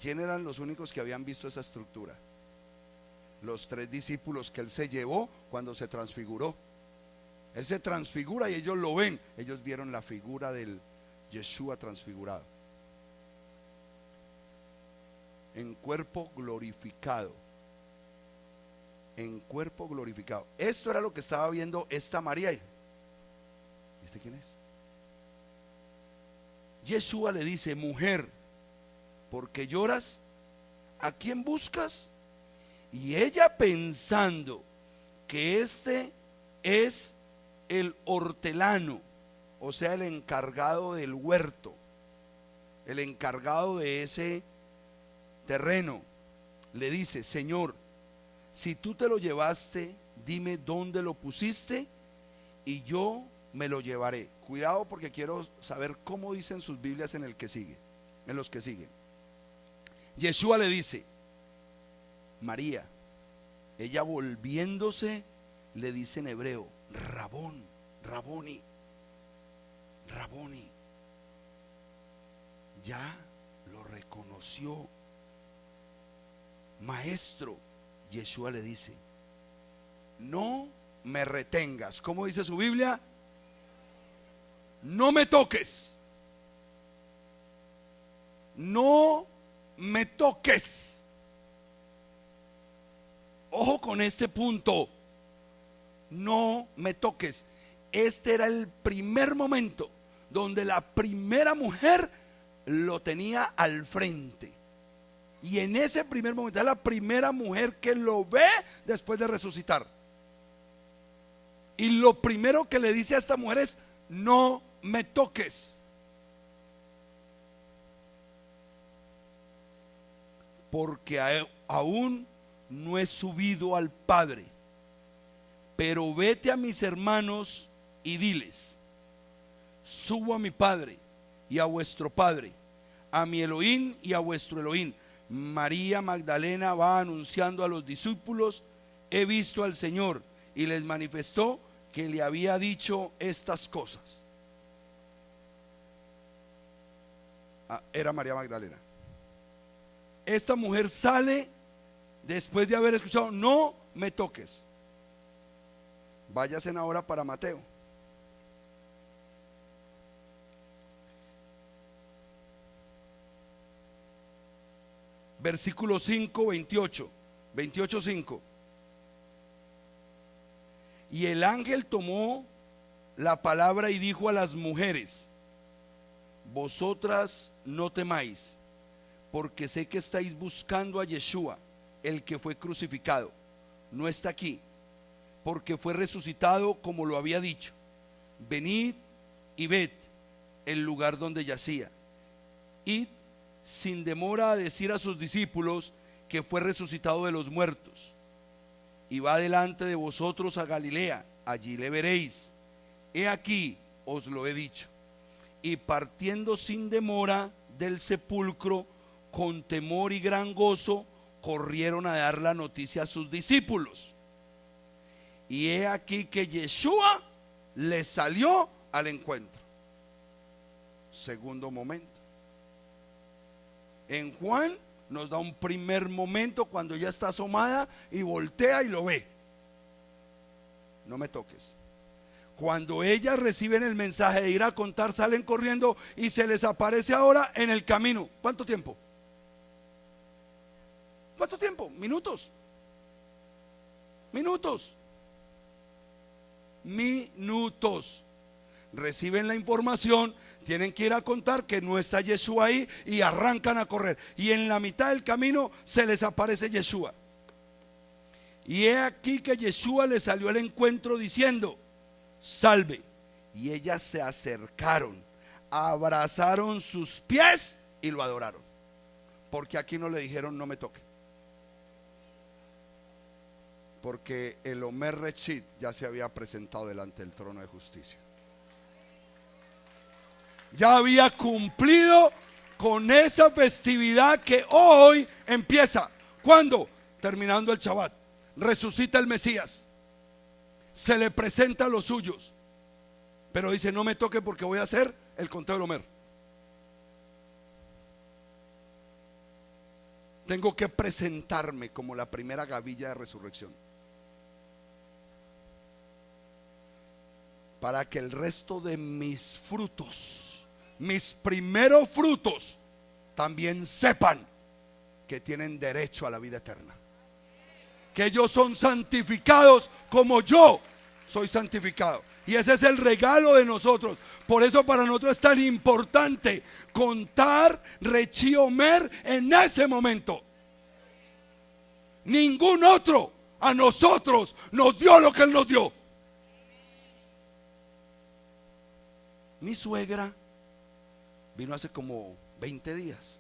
¿Quién eran los únicos que habían visto esa estructura? Los 3 discípulos que él se llevó cuando se transfiguró. Él se transfigura y ellos lo ven. Ellos vieron la figura del Yeshua transfigurado. En cuerpo glorificado. En cuerpo glorificado. Esto era lo que estaba viendo esta María. ¿Y este quién es? Yeshua le dice: mujer, ¿por qué lloras? ¿A quién buscas? Y ella, pensando que este es el hortelano, o sea, el encargado del huerto, el encargado de ese terreno, le dice: Señor, si tú te lo llevaste, dime dónde lo pusiste y yo me lo llevaré. Cuidado, porque quiero saber cómo dicen sus Biblias en los que siguen. Yeshua le dice: María. Ella, volviéndose, le dice en hebreo: Rabón, Raboni, Raboni. Ya lo reconoció. Maestro. Yeshua le dice: no me retengas. ¿Cómo dice su Biblia? No me toques. No me toques. Ojo con este punto. No me toques. Este era el primer momento donde la primera mujer lo tenía al frente. Y en ese primer momento es la primera mujer que lo ve después de resucitar. Y lo primero que le dice a esta mujer es: no me toques. Porque aún no he subido al Padre. Pero vete a mis hermanos y diles: subo a mi Padre y a vuestro Padre, a mi Elohim y a vuestro Elohim. María Magdalena va anunciando a los discípulos: he visto al Señor, y les manifestó que le había dicho estas cosas. Era María Magdalena. Esta mujer sale después de haber escuchado: no me toques. Váyanse ahora para Mateo. Versículo 5, 28, 5. Y el ángel tomó la palabra y dijo a las mujeres: vosotras no temáis, porque sé que estáis buscando a Yeshua, el que fue crucificado. No está aquí, porque fue resucitado como lo había dicho. Venid y ved el lugar donde yacía. Id sin demora a decir a sus discípulos que fue resucitado de los muertos. Y va delante de vosotros a Galilea, allí le veréis. He aquí, os lo he dicho. Y partiendo sin demora del sepulcro, con temor y gran gozo, corrieron a dar la noticia a sus discípulos. Y he aquí que Yeshua les salió al encuentro. Segundo momento. En Juan nos da un primer momento cuando ella está asomada y voltea y lo ve. No me toques. Cuando ellas reciben el mensaje de ir a contar, salen corriendo y se les aparece ahora en el camino. ¿Cuánto tiempo? ¿Cuánto tiempo? Minutos. Reciben la información, tienen que ir a contar que no está Yeshua ahí y arrancan a correr. Y en la mitad del camino se les aparece Yeshua. Y he aquí que Yeshua les salió al encuentro diciendo: salve. Y ellas se acercaron, abrazaron sus pies y lo adoraron. Porque aquí no le dijeron: no me toque. Porque el Omer Rechit ya se había presentado delante del trono de justicia. Ya había cumplido con esa festividad que hoy empieza. ¿Cuándo? Terminando el Shabbat. Resucita el Mesías. se le presenta a los suyos, pero dice: no me toque porque voy a hacer el conteo del Homer. Tengo que presentarme como la primera gavilla de resurrección, para que el resto de mis frutos, mis primeros frutos, también sepan que tienen derecho a la vida eterna, que ellos son santificados como yo soy santificado. Y ese es el regalo de nosotros. Por eso para nosotros es tan importante contar Rechi Omer en ese momento. Ningún otro a nosotros nos dio lo que Él nos dio. Mi suegra vino hace como 20 días,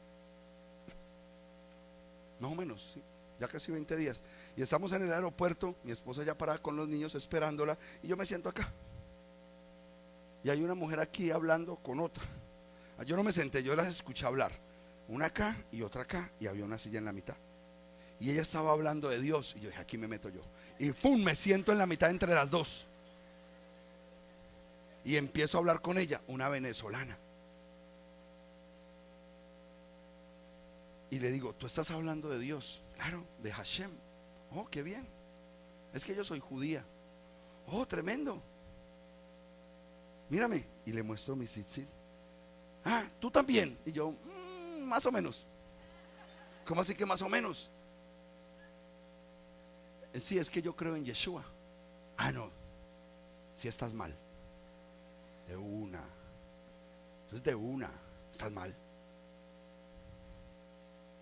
más o menos, sí, ya casi 20 días. Y estamos en el aeropuerto, mi esposa ya parada con los niños esperándola, y yo me siento acá. Y hay una mujer aquí hablando con otra. Yo no me senté, yo las escuché hablar. Una acá y otra acá, y había una silla en la mitad. Y ella estaba hablando de Dios, y yo dije: aquí me meto yo. Y ¡pum!, me siento en la mitad entre las dos. Y empiezo a hablar con ella, una venezolana. Y le digo: ¿tú estás hablando de Dios? Claro, de Hashem. Oh, qué bien. Es que yo soy judía. Oh, tremendo. Mírame. Y le muestro mi tzitzit. Ah, tú también. Y yo: más o menos. ¿Cómo así que más o menos? Sí, es que yo creo en Yeshua. Ah, no, si estás mal. De una. Entonces de una, estás mal.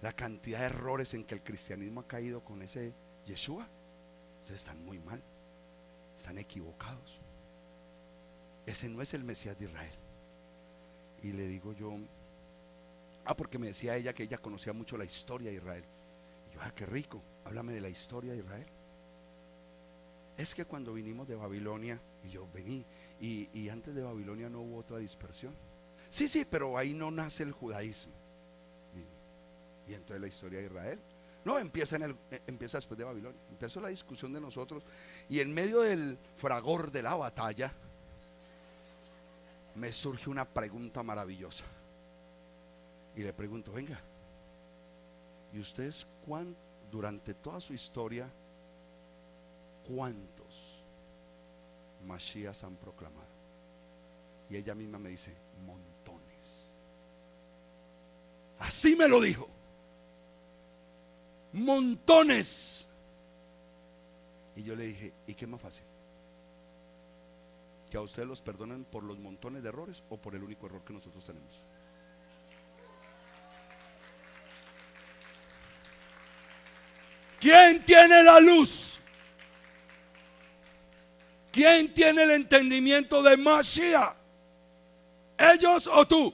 La cantidad de errores en que el cristianismo ha caído con ese Yeshua, ustedes están muy mal, están equivocados. Ese no es el Mesías de Israel. Y le digo yo: porque me decía ella que ella conocía mucho la historia de Israel. Y yo: qué rico, háblame de la historia de Israel. Es que cuando vinimos de Babilonia, y yo vení, y antes de Babilonia no hubo otra dispersión. Sí, pero ahí no nace el judaísmo. Y entonces la historia de Israel no empieza después de Babilonia. Empezó la discusión de nosotros, y en medio del fragor de la batalla me surge una pregunta maravillosa. Y le pregunto: venga, ¿y ustedes durante toda su historia, cuántos Mashiachs han proclamado? Y ella misma me dice: montones. Así me lo dijo: montones. Y yo le dije: ¿y qué es más fácil? ¿Que a ustedes los perdonen por los montones de errores o por el único error que nosotros tenemos? ¿Quién tiene la luz? ¿Quién tiene el entendimiento de Mashiach? ¿Ellos o tú?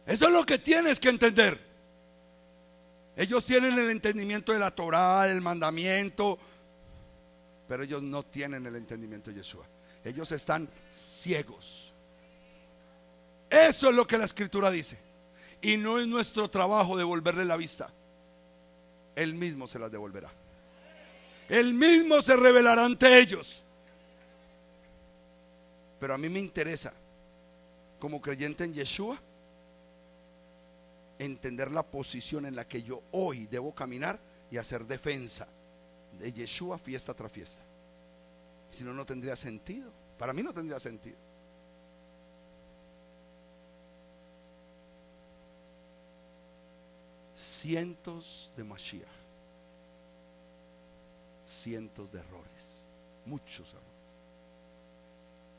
Eso es lo que tienes que entender. Ellos tienen el entendimiento de la Torá, el mandamiento, pero ellos no tienen el entendimiento de Yeshua. Ellos están ciegos. Eso es lo que la Escritura dice. Y no es nuestro trabajo devolverle la vista. Él mismo se las devolverá. Él mismo se revelará ante ellos. Pero a mí me interesa, como creyente en Yeshua, entender la posición en la que yo hoy debo caminar y hacer defensa de Yeshua fiesta tras fiesta. Si no, no tendría sentido. Para mí no tendría sentido. Cientos de Mashiach, cientos de errores, muchos errores.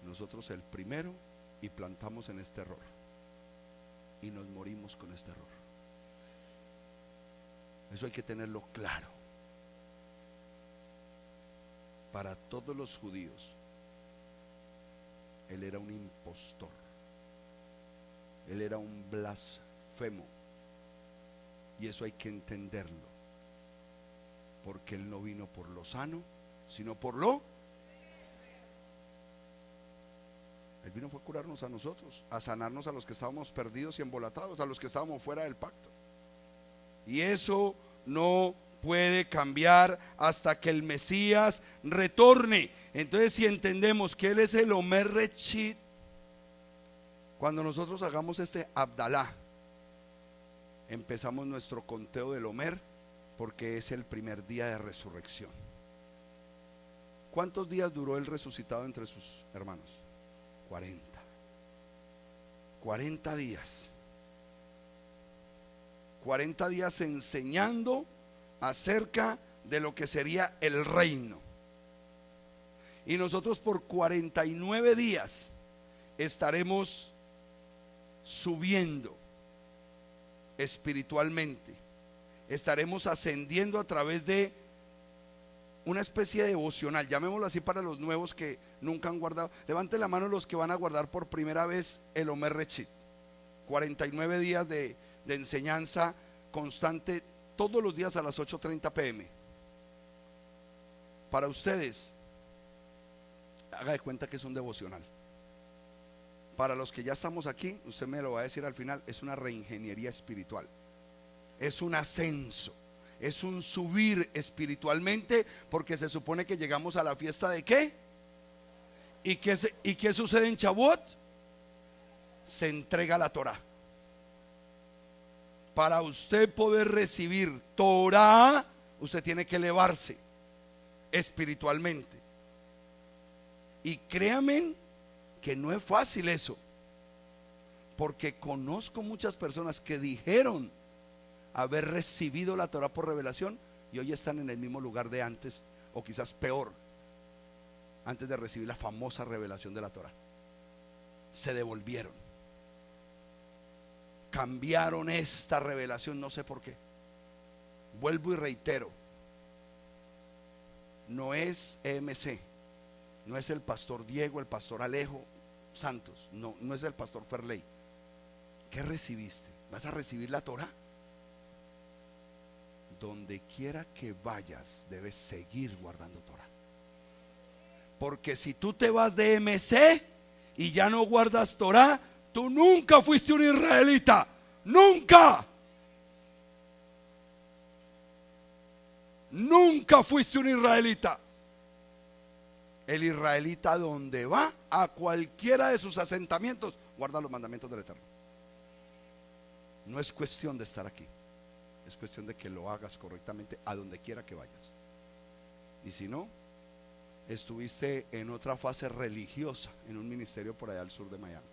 Nosotros el primero, y plantamos en este error y nos morimos con este error. Eso hay que tenerlo claro. Para todos los judíos, él era un impostor, él era un blasfemo, y eso hay que entenderlo, porque él no vino por lo sano, sino por lo. Él vino fue a curarnos a nosotros, a sanarnos a los que estábamos perdidos y embolatados, a los que estábamos fuera del pacto. Y eso no puede cambiar hasta que el Mesías retorne. Entonces, si entendemos que Él es el Omer Rechit, cuando nosotros hagamos este Abdalá, empezamos nuestro conteo del Omer, porque es el primer día de resurrección. ¿Cuántos días duró el resucitado entre sus hermanos? 40. 40 días. 40 días enseñando acerca de lo que sería el reino. Y nosotros por 49 días estaremos subiendo espiritualmente. Estaremos ascendiendo a través de una especie de devocional, llamémoslo así para los nuevos que nunca han guardado. Levante la mano los que van a guardar por primera vez el Omer Rechit. 49 días de enseñanza constante, todos los días a las 8:30 p.m. Para ustedes, haga de cuenta que es un devocional. Para los que ya estamos aquí, usted me lo va a decir al final, es una reingeniería espiritual. Es un ascenso, es un subir espiritualmente, porque se supone que llegamos a la fiesta de ¿qué? ¿Y qué sucede en Shavuot? Se entrega la Torah. Para usted poder recibir Torah, usted tiene que elevarse espiritualmente. Y créanme que no es fácil eso, porque conozco muchas personas que dijeron haber recibido la Torah por revelación y hoy están en el mismo lugar de antes, o quizás peor, antes de recibir la famosa revelación de la Torah. Se devolvieron, cambiaron esta revelación, no sé por qué. Vuelvo y reitero, no es EMC, no es el pastor Diego, el pastor Alejo Santos, no es el pastor Ferley. ¿Qué recibiste? ¿Vas a recibir la Torah? Donde quiera que vayas, debes seguir guardando Torah. Porque si tú te vas de EMC y ya no guardas Torah, tú nunca fuiste un israelita. Nunca. Nunca fuiste un israelita. El israelita, donde va, a cualquiera de sus asentamientos, guarda los mandamientos del Eterno. No es cuestión de estar aquí, es cuestión de que lo hagas correctamente a donde quiera que vayas. Y si no, estuviste en otra fase religiosa en un ministerio por allá al sur de Miami.